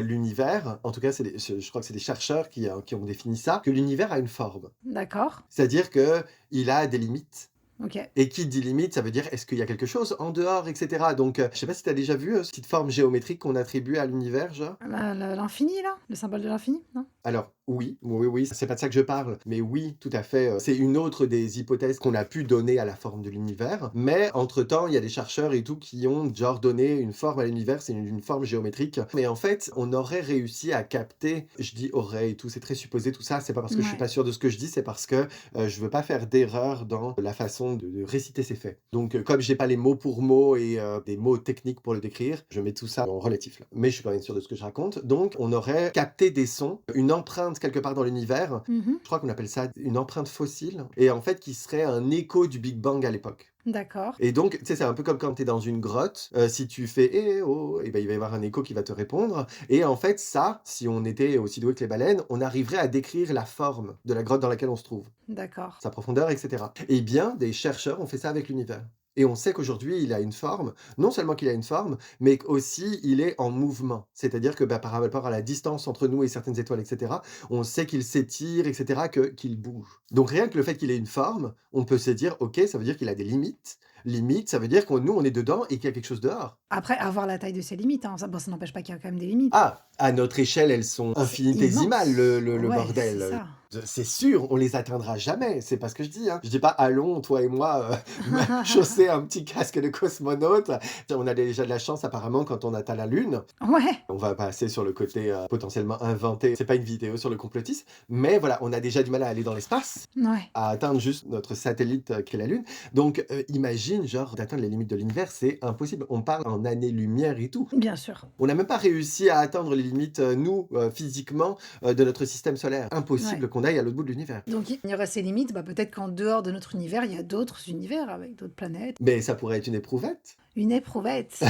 l'univers, en tout cas, je crois que c'est des chercheurs qui ont défini ça, que l'univers a une forme. D'accord. C'est-à-dire que il a des limites. OK. Et qui dit limite, ça veut dire est-ce qu'il y a quelque chose en dehors, et cetera. Donc, je sais pas si tu as déjà vu, cette petite forme géométrique qu'on attribue à l'univers, genre? L'infini, là? Le symbole de l'infini, non? Alors oui, oui, oui, c'est pas de ça que je parle, mais oui, tout à fait, c'est une autre des hypothèses qu'on a pu donner à la forme de l'univers. Mais entre-temps, il y a des chercheurs et tout qui ont genre donné une forme à l'univers, c'est une forme géométrique. Mais en fait, on aurait réussi à capter, je dis aurait et tout, c'est très supposé tout ça, c'est pas parce que je suis Ouais. pas sûr de ce que je dis, c'est parce que, je veux pas faire d'erreur dans la façon de réciter ces faits. Donc, comme j'ai pas les mots pour mots et des mots techniques pour le décrire, je mets tout ça en relatif là. Mais je suis pas bien sûr de ce que je raconte. Donc, on aurait capté des sons, une empreinte quelque part dans l'univers. Mmh. Je crois qu'on appelle ça une empreinte fossile et en fait qui serait un écho du Big Bang à l'époque. D'accord. Et donc, tu sais, c'est un peu comme quand tu es dans une grotte, si tu fais: «Eh oh!» et ben, il va y avoir un écho qui va te répondre et en fait ça, si on était aussi doué que les baleines, on arriverait à décrire la forme de la grotte dans laquelle on se trouve, D'accord. sa profondeur et cetera. Eh bien, des chercheurs ont fait ça avec l'univers. Et on sait qu'aujourd'hui, il a une forme. Non seulement qu'il a une forme, mais qu'aussi il est en mouvement. C'est-à-dire que, bah, par rapport à la distance entre nous et certaines étoiles et cetera, on sait qu'il s'étire et cetera, qu'il bouge. Donc rien que le fait qu'il ait une forme, on peut se dire: «OK, ça veut dire qu'il a des limites». Limites, ça veut dire que nous, on est dedans et qu'il y a quelque chose dehors. Après, avoir la taille de ses limites, hein, ça bon, ça n'empêche pas qu'il y a quand même des limites. Ah! À notre échelle, elles sont C'est infinitésimales immense. le Ouais, c'est bordel, ça. c'est sûr, on les atteindra jamais, c'est pas ce que je dis, hein. Je dis pas: «Allons, toi et moi, chausser un petit casque de cosmonaute». On a déjà de la chance apparemment quand on atteint la Lune. Ouais, On va passer sur le côté, potentiellement inventé. C'est pas une vidéo sur le complotisme, mais voilà, on a déjà du mal à aller dans l'espace, ouais, à atteindre juste notre satellite, qui est la Lune. Donc, imagine genre d'atteindre les limites de l'univers, c'est impossible. On parle en années-lumière et tout. bien sûr. On n'a même pas réussi à atteindre les limites, nous, physiquement, de notre système solaire. Ouais. Impossible qu'on aille à l'autre bout de l'univers. Donc il y aurait ces limites, bah, peut-être qu'en dehors de notre univers, il y a d'autres univers avec d'autres planètes. Mais ça pourrait être une éprouvette. Une éprouvette.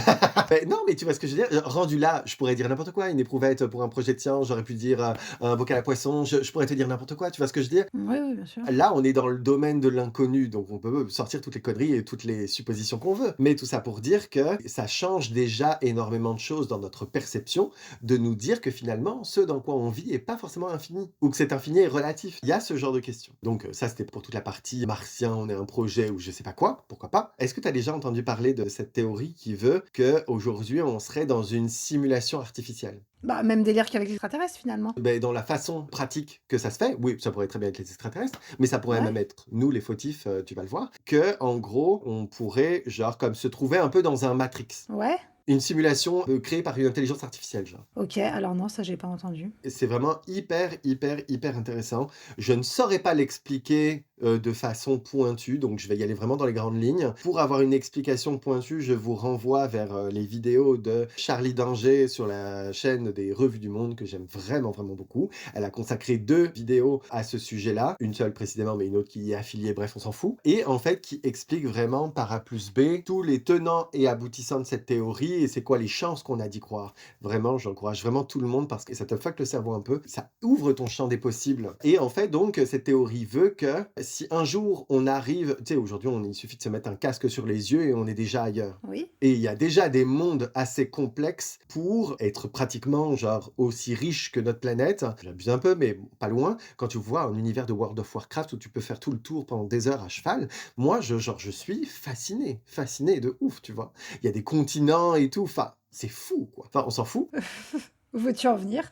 Beh, non, mais tu vois ce que je veux dire? Rendu là, je pourrais dire n'importe quoi. Une éprouvette pour un projet de science, j'aurais pu dire, un bocal à poisson, je pourrais te dire n'importe quoi, tu vois ce que je veux dire? Oui, oui, bien sûr. Là, on est dans le domaine de l'inconnu, donc on peut sortir toutes les conneries et toutes les suppositions qu'on veut. Mais tout ça pour dire que ça change déjà énormément de choses dans notre perception, de nous dire que finalement, ce dans quoi on vit est pas forcément infini, ou que cet infini est relatif. Il y a ce genre de questions. Donc ça, c'était pour toute la partie martien, on est un projet ou je sais pas quoi, pourquoi pas. Est-ce que tu as déjà entendu parler de cette théorie qui veut qu'aujourd'hui, on serait dans une simulation artificielle? Bah, même délire qu'avec les extraterrestres finalement. Beh, dans la façon pratique que ça se fait, oui, ça pourrait très bien être les extraterrestres, mais ça pourrait même Ouais, être nous les fautifs, tu vas le voir, que en gros, on pourrait genre comme se trouver un peu dans un Matrix. ouais. Une simulation, créée par une intelligence artificielle, genre. OK, alors non, ça j'ai pas entendu. Et c'est vraiment hyper, hyper, hyper intéressant. Je ne saurais pas l'expliquer, de façon pointue, donc je vais y aller vraiment dans les grandes lignes. Pour avoir une explication pointue, je vous renvoie vers, les vidéos de Charlie Danger sur la chaîne des Revues du Monde que j'aime vraiment, vraiment beaucoup. Elle a consacré 2 vidéos à ce sujet-là, une seule précisément, mais une autre qui y est affiliée, bref, on s'en fout. Et en fait, qui explique vraiment par A plus B tous les tenants et aboutissants de cette théorie et c'est quoi les chances qu'on a d'y croire. Vraiment, j'encourage vraiment tout le monde parce que ça te fuck le cerveau un peu, ça ouvre ton champ des possibles. Et en fait, donc, cette théorie veut que si un jour on arrive, tu sais, aujourd'hui, il suffit de se mettre un casque sur les yeux et on est déjà ailleurs. Oui? Et il y a déjà des mondes assez complexes pour être pratiquement, genre, aussi riches que notre planète. J'abuse un peu, mais bon, pas loin. Quand tu vois un univers de World of Warcraft où tu peux faire tout le tour pendant des heures à cheval, moi, je suis fasciné, fasciné de ouf, tu vois? Il y a des continents et tout, enfin, c'est fou, quoi. Enfin, on s'en fout. Où veux-tu en venir?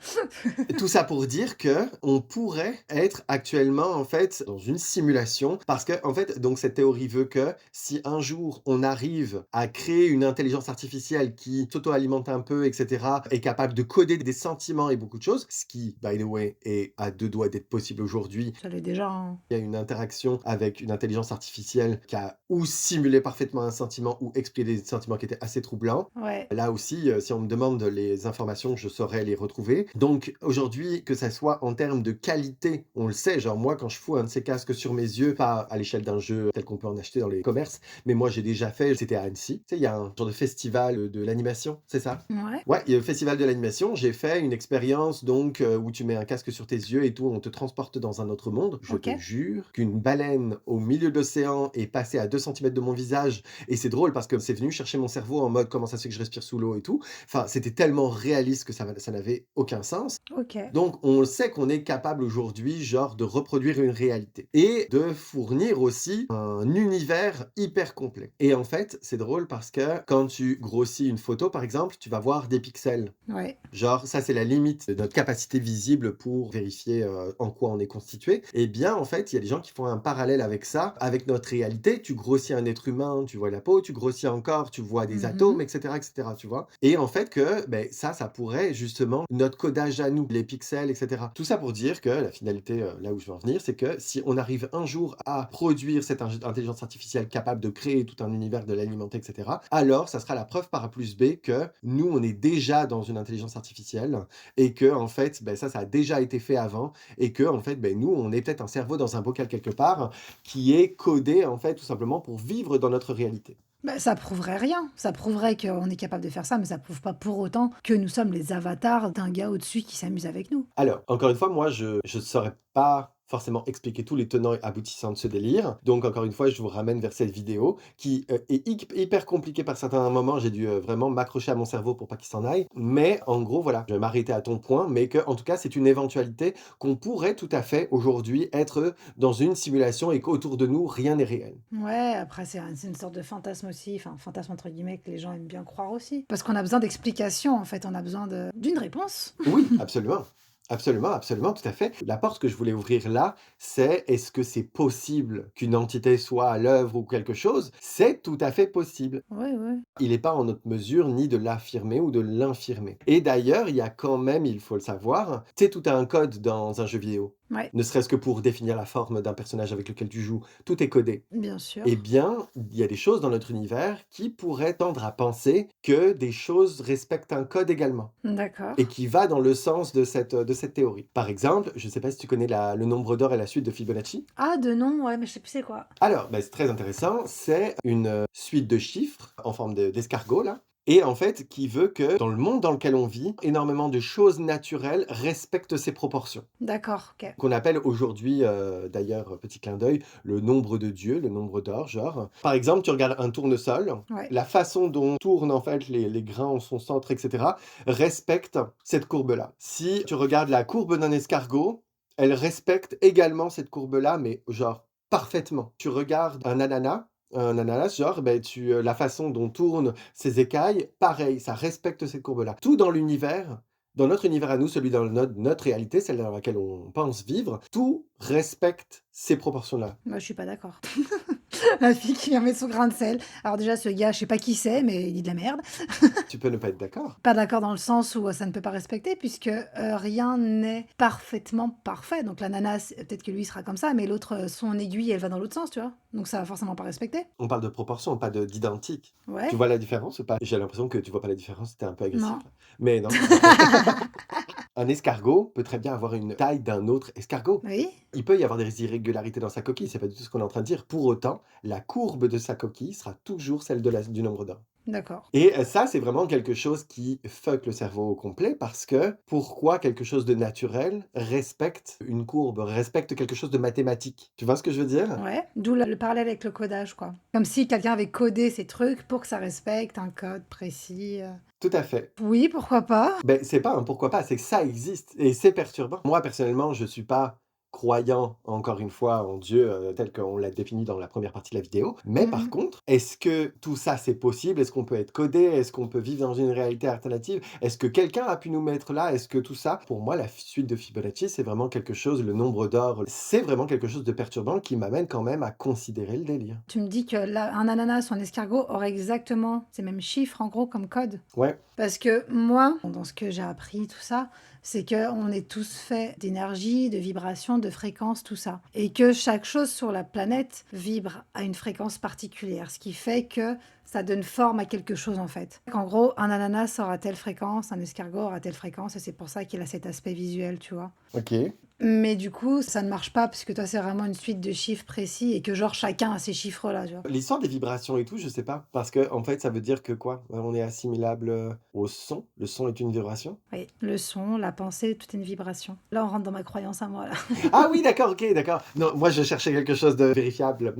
Tout ça pour dire que on pourrait être actuellement, en fait, dans une simulation parce que en fait, donc cette théorie veut que si un jour on arrive à créer une intelligence artificielle qui s'auto-alimente un peu et cetera, est capable de coder des sentiments et beaucoup de choses, ce qui, by the way, est à 2 doigts d'être possible aujourd'hui. Ça l'est déjà, hein. Il y a une interaction avec une intelligence artificielle qui a ou simulé parfaitement un sentiment ou exprimé des sentiments qui étaient assez troublants. Ouais. Là aussi, si on me demande les informations, je saurais les retrouver. Donc aujourd'hui, que ça soit en termes de qualité, on le sait, genre moi quand je fous un de ces casques sur mes yeux, pas à l'échelle d'un jeu tel qu'on peut en acheter dans les commerces, mais moi j'ai déjà fait, c'était à Annecy, tu sais, il y a un genre de festival, de l'animation, c'est ça? Ouais, Ouais, il y a le festival de l'animation, j'ai fait une expérience donc, où tu mets un casque sur tes yeux et tout, on te transporte dans un autre monde. Je te OK. jure qu'une baleine au milieu de l'océan est passée à 2 centimètres de mon visage et c'est drôle parce que c'est venu chercher mon cerveau en mode: «Comment ça se fait que je respire sous l'eau?» et tout. Enfin, c'était tellement réaliste que ça n'avait aucun sens. OK. Donc on sait qu'on est capable aujourd'hui, genre, de reproduire une réalité et de fournir aussi un univers hyper complet. Et en fait, c'est drôle parce que quand tu grossis une photo, par exemple, tu vas voir des pixels. Ouais. Genre, ça, c'est la limite de notre capacité visible pour vérifier, en quoi on est constitué. Eh bien, en fait, il y a des gens qui font un parallèle avec ça, avec notre réalité. Tu grossis un être humain, tu vois la peau, tu grossis encore, tu vois des atomes Mmh. et cetera, tu vois? Et en fait que, beh, ça pourrait justement notre codage à nous, les pixels et cetera. Tout ça pour dire que la finalité, là où je veux en venir, c'est que si on arrive un jour à produire cette intelligence artificielle capable de créer tout un univers, de l'alimenter et cetera, alors ça sera la preuve par A plus B que nous, on est déjà dans une intelligence artificielle et que en fait, beh, ça a déjà été fait avant et que en fait, beh, nous, on est peut-être un cerveau dans un bocal quelque part qui est codé, en fait, tout simplement pour vivre dans notre réalité. Bah, ça prouverait rien. Ça prouverait qu'on est capable de faire ça, mais ça prouve pas pour autant que nous sommes les avatars d'un gars au-dessus qui s'amuse avec nous. Alors, encore une fois, moi, je saurais pas forcément expliquer tous les tenants et aboutissants de ce délire. Donc encore une fois, je vous ramène vers cette vidéo qui, est hyper compliquée par certains moments. J'ai dû, vraiment m'accrocher à mon cerveau pour pas qu'il s'en aille. Mais en gros, voilà, je vais m'arrêter à ton point, mais que en tout cas, c'est une éventualité qu'on pourrait tout à fait aujourd'hui être dans une simulation et qu'autour de nous, rien n'est réel. Ouais, après, c'est une sorte de fantasme aussi, enfin, fantasme entre guillemets, que les gens aiment bien croire aussi. Parce qu'on a besoin d'explications, en fait, on a besoin d'une réponse. Oui, absolument. Absolument, absolument, tout à fait. La porte que je voulais ouvrir là, c'est est-ce que c'est possible qu'une entité soit à l'œuvre ou quelque chose? C'est tout à fait possible. Ouais, ouais. Il n'est pas en notre mesure ni de l'affirmer ou de l'infirmer. Et d'ailleurs, il y a quand même, il faut le savoir, tu sais, tout a un code dans un jeu vidéo. Ouais, Ne serait-ce que pour définir la forme d'un personnage avec lequel tu joues, tout est codé. bien Eh sûr. bien, il y a des choses dans notre univers qui pourraient tendre à penser que des choses respectent un code également D'accord. et qui va dans le sens de cette théorie. Par exemple, je ne sais pas si tu connais le nombre d'or et la suite de Fibonacci. Ah, de nom, ouais, mais je sais plus c'est quoi. Alors, bah, c'est très intéressant, c'est une suite de chiffres en forme d'escargot, là, et en fait, qui veut que dans le monde dans lequel on vit, énormément de choses naturelles respectent ces proportions. D'accord, ok. Qu'on appelle aujourd'hui, d'ailleurs, petit clin d'œil, le nombre de Dieu, le nombre d'or, genre. Par exemple, tu regardes un tournesol, Ouais, la façon dont tournent en fait les grains en son centre, etc., respecte cette courbe-là. Si tu regardes la courbe d'un escargot, elle respecte également cette courbe-là, mais genre parfaitement. Tu regardes un ananas, genre, ben, la façon dont tournent ses écailles, pareil, ça respecte cette courbe-là. Tout dans notre univers à nous, celui dans notre réalité, celle dans laquelle on pense vivre, tout respecte ces proportions-là. moi je suis pas d'accord. La fille qui vient mettre son grain de sel. Alors déjà, ce gars, je sais pas qui c'est, mais il dit de la merde. Tu peux ne pas être d'accord. Pas d'accord dans le sens où ça ne peut pas respecter, puisque rien n'est parfaitement parfait. Donc l'ananas, peut-être que lui sera comme ça, mais l'autre, son aiguille, elle va dans l'autre sens, tu vois. Donc ça va forcément pas respecter. On parle de proportions, pas d'identique. Tu Ouais, vois la différence ou pas? J'ai l'impression que tu vois pas la différence, tu un peu agressif non. là. Mais non, en fait, un escargot peut très bien avoir une taille d'un autre escargot. Oui, Il peut y avoir des irrégularités dans sa coquille, c'est pas du tout ce qu'on est en train de dire. Pour autant, la courbe de sa coquille sera toujours celle du nombre d'or. d'accord. Et ça, c'est vraiment quelque chose qui fuck le cerveau au complet parce que pourquoi quelque chose de naturel respecte une courbe, respecte quelque chose de mathématique? Tu vois ce que je veux dire? Ouais, d'où le parallèle avec le codage, quoi. Comme si quelqu'un avait codé ces trucs pour que ça respecte un code précis. Tout à fait. Oui, pourquoi pas? Ben c'est pas un pourquoi pas, c'est que ça existe et c'est perturbant. Moi, personnellement, je suis pas croyant, encore une fois, en Dieu, tel qu'on l'a défini dans la première partie de la vidéo. Mais par Mhm. contre, est-ce que tout ça, c'est possible? Est-ce qu'on peut être codé? Est-ce qu'on peut vivre dans une réalité alternative? Est-ce que quelqu'un a pu nous mettre là? Est-ce que tout ça, pour moi, la suite de Fibonacci, c'est vraiment quelque chose, le nombre d'or, c'est vraiment quelque chose de perturbant qui m'amène quand même à considérer le délire. Tu me dis que là, un ananas ou un escargot aurait exactement ces mêmes chiffres, en gros, comme code. Ouais, Parce que moi, dans ce que j'ai appris, tout ça, c'est qu'on est tous faits d'énergie, de vibrations, de fréquences, tout ça. Et que chaque chose sur la planète vibre à une fréquence particulière. Ce qui fait que ça donne forme à quelque chose, en fait. En gros, un ananas aura telle fréquence, un escargot aura telle fréquence, et c'est pour ça qu'il a cet aspect visuel, tu vois. OK. Mais du coup, ça ne marche pas, parce que toi, c'est vraiment une suite de chiffres précis, et que genre, chacun a ces chiffres-là, tu vois. L'histoire des vibrations et tout, je sais pas. Parce que en fait, ça veut dire que quoi? On est assimilable, au son? Le son est une vibration? Oui, le son, la pensée, tout est une vibration. Là, on rentre dans ma croyance à moi, là. Ah oui, d'accord, OK, d'accord. Non, moi je cherchais quelque chose de vérifiable.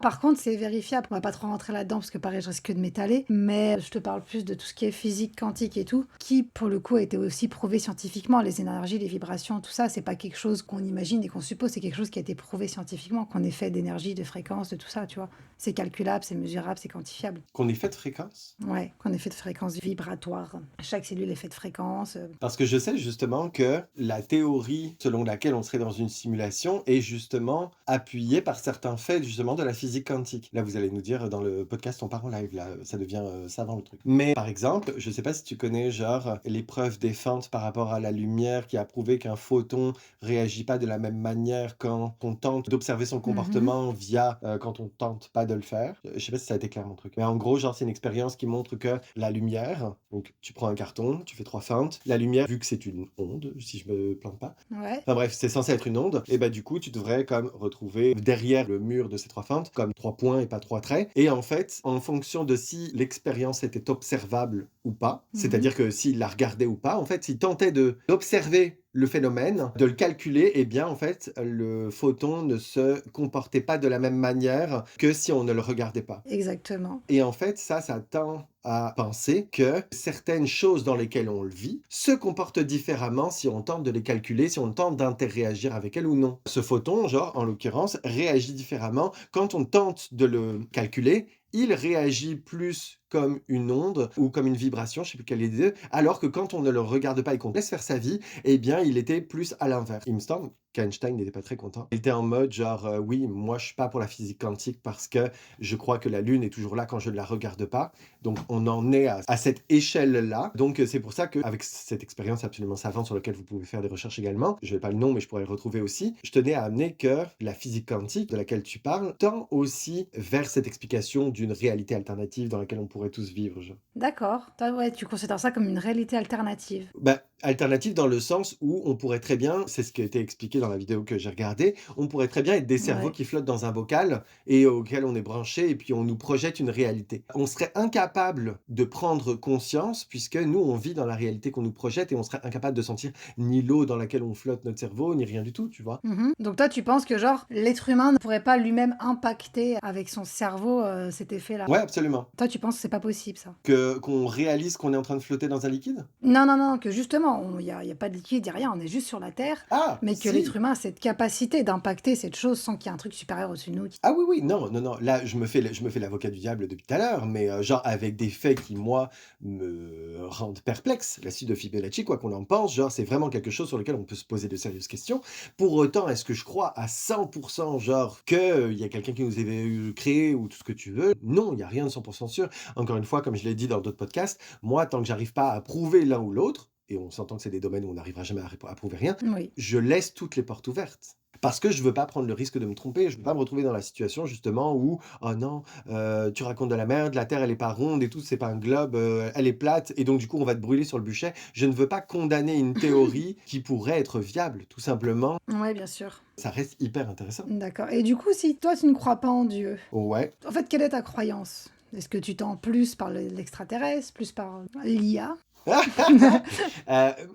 Par contre, c'est vérifiable. On va pas trop rentrer là-dedans parce que pareil, je risque de m'étaler. Mais je te parle plus de tout ce qui est physique quantique et tout, qui pour le coup a été aussi prouvé scientifiquement. Les énergies, les vibrations, tout ça, c'est pas quelque chose qu'on imagine et qu'on suppose. C'est quelque chose qui a été prouvé scientifiquement, qu'on est fait d'énergie, de fréquence, de tout ça, tu vois. C'est calculable, c'est mesurable, c'est quantifiable. Qu'on est fait de fréquence? Ouais, qu'on est fait de fréquences vibratoires. Chaque cellule est faite de fréquences. Parce que je sais justement que la théorie selon laquelle on serait dans une simulation est justement appuyée par certains faits justement de la physique quantique. Là, vous allez nous dire dans le podcast On part en live, là, ça devient savant le truc. Mais par exemple, je sais pas si tu connais genre l'épreuve des fentes par rapport à la lumière qui a prouvé qu'un photon réagit pas de la même manière quand on tente d'observer son comportement via quand on tente pas de le faire. Je sais pas si ça a été clair mon truc. Mais en gros, genre c'est une expérience qui montre que la lumière, donc tu prends un carton, tu fais 3 feintes, la lumière, vu que c'est une onde, si je me plante pas, Ouais. enfin bref, c'est censé être une onde, et bah du coup, tu devrais comme retrouver derrière le mur de ces 3 feintes, comme 3 points et pas 3 traits. Et en fait, en fonction de si l'expérience était observable ou pas, c'est-à-dire que s'il la regardait ou pas, en fait, s'il tentait d'observer le phénomène, de le calculer, eh bien, en fait, le photon ne se comportait pas de la même manière que si on ne le regardait pas. Exactement. Et en fait, ça tend à penser que certaines choses dans lesquelles on le vit se comportent différemment si on tente de les calculer, si on tente d'interréagir avec elles ou non. Ce photon, genre, en l'occurrence, réagit différemment. Quand on tente de le calculer, il réagit plus comme une onde ou comme une vibration, je sais plus quelle est des deux, alors que quand on ne le regarde pas et qu'on laisse faire sa vie, eh bien, il était plus à l'inverse. Il me semble qu'Einstein n'était pas très content. Il était en mode genre, oui, moi, je suis pas pour la physique quantique parce que je crois que la Lune est toujours là quand je ne la regarde pas. Donc, on en est à cette échelle-là. Donc, c'est pour ça qu'avec cette expérience absolument savante sur laquelle vous pouvez faire des recherches également, je vais pas le nom, mais je pourrais le retrouver aussi, je tenais à amener que la physique quantique de laquelle tu parles tend aussi vers cette explication d'une réalité alternative dans laquelle on pourrait tous vivre. Genre. D'accord. Toi, ouais, tu considères ça comme une réalité alternative. Bah, alternative dans le sens où on pourrait très bien, c'est ce qui a été expliqué dans la vidéo que j'ai regardée, on pourrait très bien être des cerveaux Ouais. qui flottent dans un bocal et auquel on est branché et puis on nous projette une réalité. On serait incapable de prendre conscience puisque nous, on vit dans la réalité qu'on nous projette et on serait incapable de sentir ni l'eau dans laquelle on flotte notre cerveau, ni rien du tout, tu vois. Donc toi, tu penses que genre l'être humain ne pourrait pas lui-même impacter avec son cerveau cet effet-là? Ouais, absolument. Toi, tu penses que c'est pas possible ça? Qu'on réalise qu'on est en train de flotter dans un liquide? Non, non, non, que justement, il y a pas de liquide, il y a rien, on est juste sur la Terre, Ah, mais que l'être si! humain a cette capacité d'impacter cette chose sans qu'il y ait un truc supérieur au-dessus de nous. Ah oui, oui, non, non, non, là, je me fais l'avocat du diable depuis tout à l'heure, mais genre avec des faits qui, moi, me rendent perplexe. La suite de Fibonacci, quoi qu'on en pense, genre, c'est vraiment quelque chose sur lequel on peut se poser de sérieuses questions. Pour autant, est-ce que je crois à 100% genre qu'il y a quelqu'un qui nous avait créé ou tout ce que tu veux? Non, il y a rien de 100% sûr. Encore une fois, comme je l'ai dit dans d'autres podcasts, moi, tant que j'arrive pas à prouver l'un ou l'autre, et on s'entend que c'est des domaines où on n'arrivera jamais à prouver rien, Oui. je laisse toutes les portes ouvertes. Parce que je veux pas prendre le risque de me tromper, je veux pas me retrouver dans la situation justement où: «Oh non, tu racontes de la merde, la terre elle est pas ronde et tout, c'est pas un globe, elle est plate et donc du coup on va te brûler sur le bûcher». Je ne veux pas condamner une théorie qui pourrait être viable, tout simplement. Ouais, bien sûr. Ça reste hyper intéressant. D'accord. Et du coup, si toi, tu ne crois pas en Dieu, Ouais. en fait, quelle est ta croyance? Est-ce que tu tends plus par l'extraterrestre, plus par l'IA?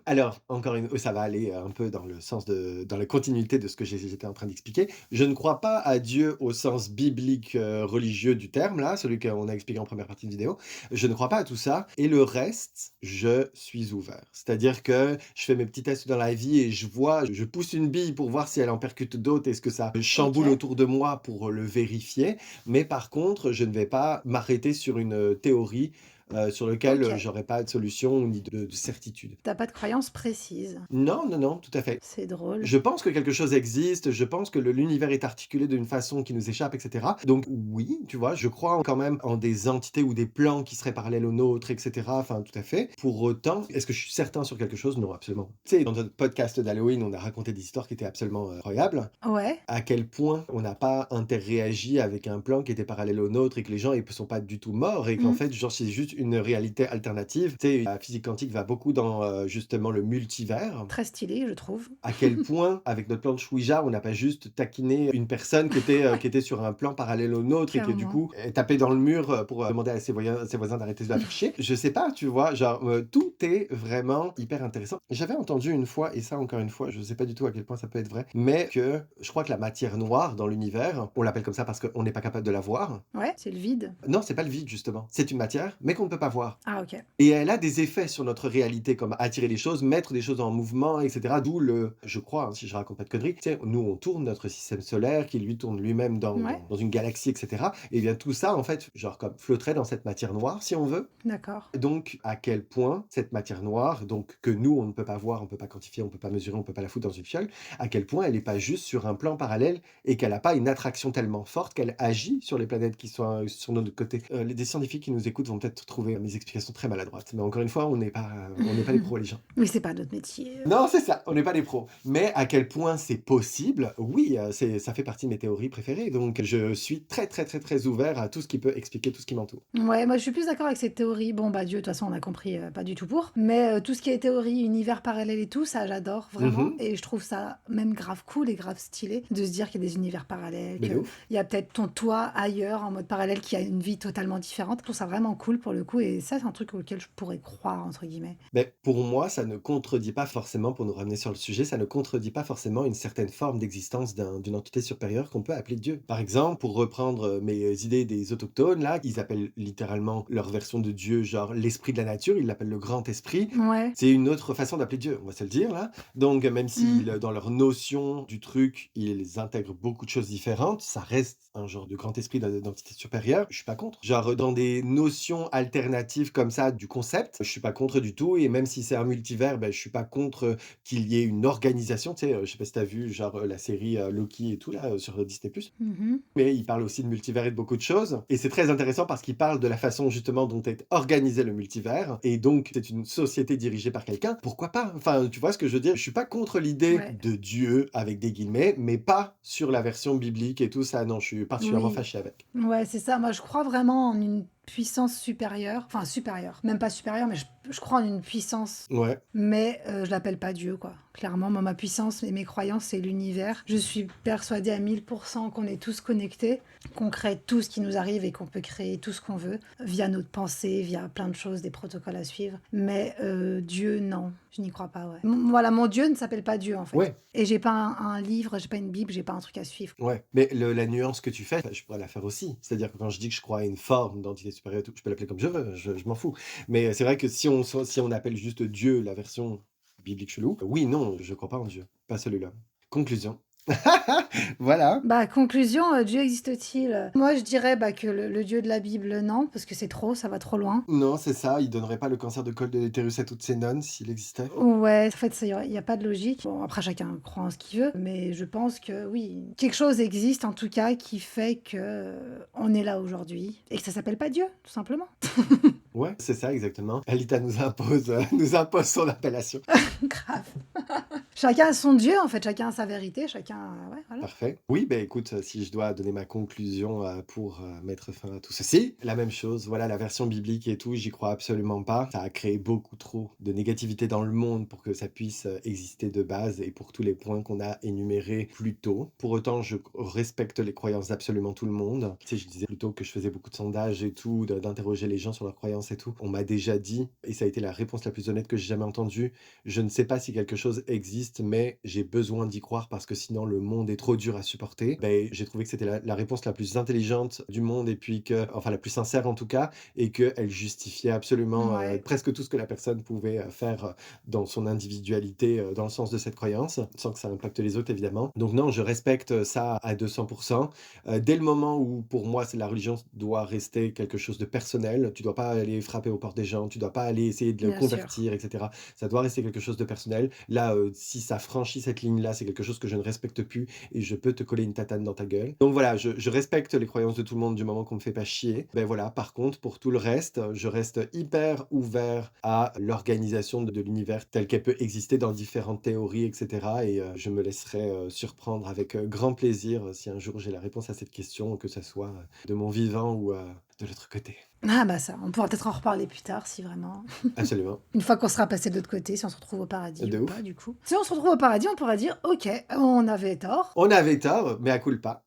Alors, encore une ça va aller un peu dans le sens dans la continuité de ce que j'étais en train d'expliquer. Je ne crois pas à Dieu au sens biblique, religieux du terme là, celui qu'on a expliqué en première partie de vidéo. Je ne crois pas à tout ça et le reste, je suis ouvert. C'est-à-dire que je fais mes petits tests dans la vie et je pousse une bille pour voir si elle en percute d'autres. Est-ce que ça chamboule OK. autour de moi pour le vérifier? Mais par contre, je ne vais pas m'arrêter sur une, théorie sur lequel, OK. j'aurais pas de solution ni de certitude. T'as pas de croyance précise. Non, non, non, tout à fait. C'est drôle. Je pense que quelque chose existe, je pense que l'univers est articulé d'une façon qui nous échappe et cetera. Donc oui, tu vois, je crois quand même en des entités ou des plans qui seraient parallèles aux nôtres et cetera, enfin tout à fait. Pour autant, est-ce que je suis certain sur quelque chose? Non, absolument. Tu sais, dans notre podcast d'Halloween, on a raconté des histoires qui étaient absolument, incroyables. Ouais. À quel point on n'a pas interréagi avec un plan qui était parallèle au nôtre et que les gens, ils sont pas du tout morts et qu'en Mmh. fait, genre, c'est juste une réalité alternative. Tu sais, la physique quantique va beaucoup dans, justement le multivers. Très stylé, je trouve. À quel point, avec notre plan de Chouïja, on n'a pas juste taquiné une personne qui était sur un plan parallèle au nôtre et qui, du Clairement. coup, est tapé dans le mur, pour, demander à ses voisins d'arrêter de la faire chier. Je sais pas, tu vois? Genre, tout est vraiment hyper intéressant. J'avais entendu une fois, et ça encore une fois, je sais pas du tout à quel point ça peut être vrai, mais que je crois que la matière noire dans l'univers, on l'appelle comme ça parce qu'on n'est pas capable de la voir. Ouais, c'est le vide. Non, c'est pas le vide justement, c'est une matière, mais qu'on ne peut pas voir. Ah OK. Et elle a des effets sur notre réalité, comme attirer les choses, mettre des choses en mouvement, et cetera. D'où je crois, hein, si je raconte pas de conneries, tu sais, nous, on tourne notre système solaire, qui lui tourne lui-même Ouais, dans une galaxie, et cetera. Et bien tout ça, en fait, genre comme flotterait dans cette matière noire, si on veut. d'accord. Donc, à quel point cette matière noire, donc que nous, on ne peut pas voir, on ne peut pas quantifier, on ne peut pas mesurer, on ne peut pas la foutre dans une fiole, à quel point elle n'est pas juste sur un plan parallèle et qu'elle n'a pas une attraction tellement forte qu'elle agit sur les planètes qui sont sur notre côté. Des scientifiques qui nous écoutent vont peut-être trouver mes explications très maladroites, mais encore une fois, on n'est pas les pros, les gens. Mais c'est pas notre métier. Non, c'est ça, on n'est pas des pros. Mais à quel point c'est possible, oui, ça fait partie de mes théories préférées. Donc, je suis très, très, très, très ouvert à tout ce qui peut expliquer tout ce qui m'entoure. Ouais, moi je suis plus d'accord avec cette théorie. Bon, bah Dieu, de toute façon, on a compris, pas du tout pour. Mais tout ce qui est théorie, univers parallèle et tout, ça j'adore vraiment. Mhm. Et je trouve ça même grave cool et grave stylé de se dire qu'il y a des univers parallèles, Mais de qu'il ouf. y a peut-être ton toi ailleurs en mode parallèle qui a une vie totalement différente. Je trouve ça vraiment cool pour le coup. coup, et ça, c'est un truc auquel je pourrais croire, entre guillemets. Mais pour moi, ça ne contredit pas forcément, pour nous ramener sur le sujet, ça ne contredit pas forcément une certaine forme d'existence d'une entité supérieure qu'on peut appeler Dieu. Par exemple, pour reprendre mes idées des autochtones, là, ils appellent littéralement leur version de Dieu, genre l'esprit de la nature, ils l'appellent le grand esprit. Ouais. C'est une autre façon d'appeler Dieu, on va se le dire là. Donc, même si Mmh. dans leur notion du truc, ils intègrent beaucoup de choses différentes, ça reste un genre de grand esprit d'entité supérieure, je suis pas contre. Genre, dans des notions alternatives comme ça du concept, je suis pas contre du tout. Et même si c'est un multivers, ben, je suis pas contre qu'il y ait une organisation. Tu sais, je sais pas si tu as vu genre la série Loki et tout là sur Disney+. Mmh. Mais il parle aussi de multivers et de beaucoup de choses. Et c'est très intéressant parce qu'il parle de la façon justement dont est organisé le multivers. Et donc, c'est une société dirigée par quelqu'un. Pourquoi pas? Enfin, tu vois ce que je veux dire? Je suis pas contre l'idée Ouais. de Dieu, avec des guillemets, mais pas sur la version biblique et tout ça. Non, je suis particulièrement Oui. fâché avec. Ouais, c'est ça. Moi, je crois vraiment en une puissance supérieure. Enfin, supérieure. Même pas supérieure, mais je crois en une puissance. Ouais, Mais je l'appelle pas Dieu, quoi. Clairement, moi, ma puissance et mes croyances, c'est l'univers. Je suis persuadée à 1000% qu'on est tous connectés, qu'on crée tout ce qui nous arrive et qu'on peut créer tout ce qu'on veut via notre pensée, via plein de choses, des protocoles à suivre. Mais Dieu, non, je n'y crois pas, ouais. Voilà, mon Dieu ne s'appelle pas Dieu, en fait. ouais, Et j'ai pas un livre, j'ai pas une Bible, j'ai pas un truc à suivre. ouais. Mais la nuance que tu fais, je pourrais la faire aussi. C'est-à-dire que quand je dis que je crois à une forme d'entité supérieure, et tout, je peux l'appeler comme je veux, je m'en fous. Mais c'est vrai que si on appelle juste Dieu la version biblique chelou, oui, non, je crois pas en Dieu. Pas celui-là. Conclusion. Voilà. Bah, conclusion, Dieu existe-t-il? Moi, je dirais, bah, que le Dieu de la Bible, non, parce que c'est trop, ça va trop loin. Non, c'est ça, il donnerait pas le cancer de col de l'utérus à toutes ces nonnes s'il existait. Ouais, en fait, il y a pas de logique. Bon, après, chacun croit en ce qu'il veut, mais je pense que oui, quelque chose existe, en tout cas, qui fait que, on est là aujourd'hui et que ça s'appelle pas Dieu, tout simplement. Ouais, c'est ça exactement. Alita nous impose son appellation. Grave. Chacun a son Dieu, en fait, chacun a sa vérité, chacun, ouais, voilà. Parfait. Oui, ben écoute, si je dois donner ma conclusion pour mettre fin à tout ceci, la même chose, voilà, la version biblique et tout, j'y crois absolument pas. Ça a créé beaucoup trop de négativité dans le monde pour que ça puisse exister de base et pour tous les points qu'on a énumérés plus tôt. Pour autant, je respecte les croyances d'absolument tout le monde. Tu sais, je disais plutôt que je faisais beaucoup de sondages et tout, d'interroger les gens sur leurs croyances et tout. On m'a déjà dit, et ça a été la réponse la plus honnête que j'ai jamais entendue, je ne sais pas si quelque chose existe, mais j'ai besoin d'y croire parce que sinon le monde est trop dur à supporter. Ben, j'ai trouvé que c'était la réponse la plus intelligente du monde et puis que, enfin la plus sincère en tout cas, et qu'elle justifiait absolument Ouais. presque tout ce que la personne pouvait faire dans son individualité, dans le sens de cette croyance, sans que ça impacte les autres évidemment. Donc non, je respecte ça à 200%. Dès le moment où pour moi la religion doit rester quelque chose de personnel, tu dois pas aller frapper aux portes des gens, tu dois pas aller essayer de le Bien sûr. convertir, etc. Ça doit rester quelque chose de personnel. Là, si ça franchit cette ligne-là, c'est quelque chose que je ne respecte plus et je peux te coller une tatane dans ta gueule. Donc voilà, je respecte les croyances de tout le monde du moment qu'on me fait pas chier. Ben voilà, par contre, pour tout le reste, je reste hyper ouvert à l'organisation de l'univers telle qu'elle peut exister dans différentes théories, etc. Et je me laisserai surprendre avec grand plaisir si un jour j'ai la réponse à cette question, que ce soit de mon vivant ou de l'autre côté. Ah bah ça, on pourra peut-être en reparler plus tard si vraiment. Absolument. Une fois qu'on sera passé de l'autre côté, si on se retrouve au paradis De ou pas, ouf. du coup. Si on se retrouve au paradis, on pourra dire, ok, on avait tort. On avait tort, mais à culpa.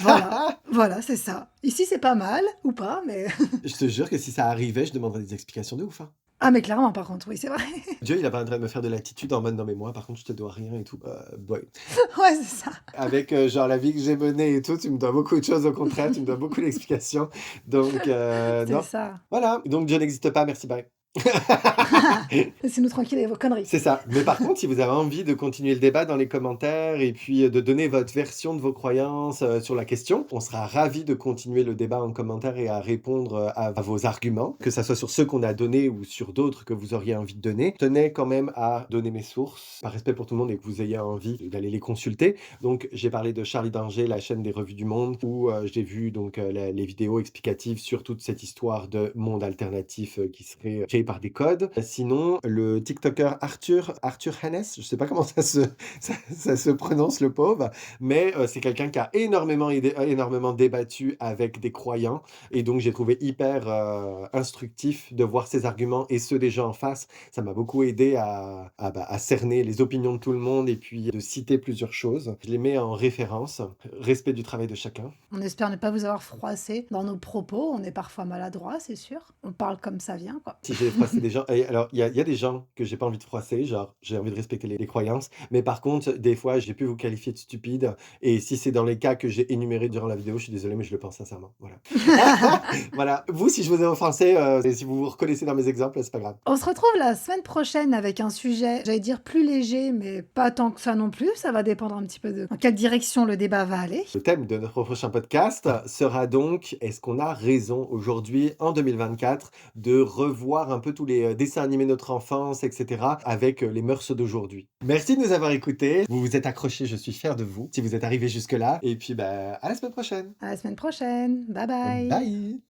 Voilà, voilà, c'est ça. Ici, c'est pas mal, ou pas, mais... Je te jure que si ça arrivait, je demanderais des explications de ouf, hein. Ah, mais clairement, par contre, oui, c'est vrai. Dieu, il a pas en train de me faire de l'attitude en mode: «Non mais moi par contre je te dois rien et tout». Boy. Ouais, c'est ça. Avec, genre la vie que j'ai menée et tout, tu me dois beaucoup de choses, au contraire, tu me dois beaucoup d'explications. Donc C'est non. ça. Voilà, donc Dieu n'existe pas, merci, bye. Laissez-nous tranquilles avec vos conneries. C'est ça. Mais par contre, si vous avez envie de continuer le débat dans les commentaires et puis, de donner votre version de vos croyances, sur la question, on sera ravis de continuer le débat en commentaire et à répondre, à vos arguments, que ça soit sur ceux qu'on a donnés ou sur d'autres que vous auriez envie de donner. Je tenais quand même à donner mes sources, par respect pour tout le monde et que vous ayez envie d'aller les consulter. Donc j'ai parlé de Charlie Danger, la chaîne des revues du monde, où, j'ai vu donc, les vidéos explicatives sur toute cette histoire de monde alternatif, qui serait créé créé par des codes. Sinon, le TikToker Arthur Hannes, je sais pas comment ça se prononce, le pauvre, mais c'est quelqu'un qui a énormément débattu avec des croyants. Et donc, j'ai trouvé hyper instructif de voir ses arguments et ceux des gens en face. Ça m'a beaucoup aidé à cerner les opinions de tout le monde et puis de citer plusieurs choses. Je les mets en référence. Respect du travail de chacun. On espère ne pas vous avoir froissé dans nos propos. On est parfois maladroit, c'est sûr. On parle comme ça vient, quoi. Si j'ai froissé des gens, et alors il y a des gens que j'ai pas envie de froisser, genre j'ai envie de respecter les croyances, mais par contre, des fois, j'ai pu vous qualifier de stupide, et si c'est dans les cas que j'ai énumérés durant la vidéo, je suis désolé, mais je le pense sincèrement. Voilà. Voilà. Vous, si je vous ai offensé, et si vous vous reconnaissez dans mes exemples, c'est pas grave. On se retrouve la semaine prochaine avec un sujet, j'allais dire plus léger, mais pas tant que ça non plus. Ça va dépendre un petit peu de dans quelle direction le débat va aller. Le thème de notre prochain podcast sera donc: est-ce qu'on a raison aujourd'hui, en 2024, de revoir un peu tous les dessins animés de notre enfance, etc., avec les mœurs d'aujourd'hui? Merci de nous avoir écoutés. Vous vous êtes accrochés, je suis fier de vous, si vous êtes arrivés jusque-là. Et puis, à la semaine prochaine. À la semaine prochaine. Bye bye. Bye!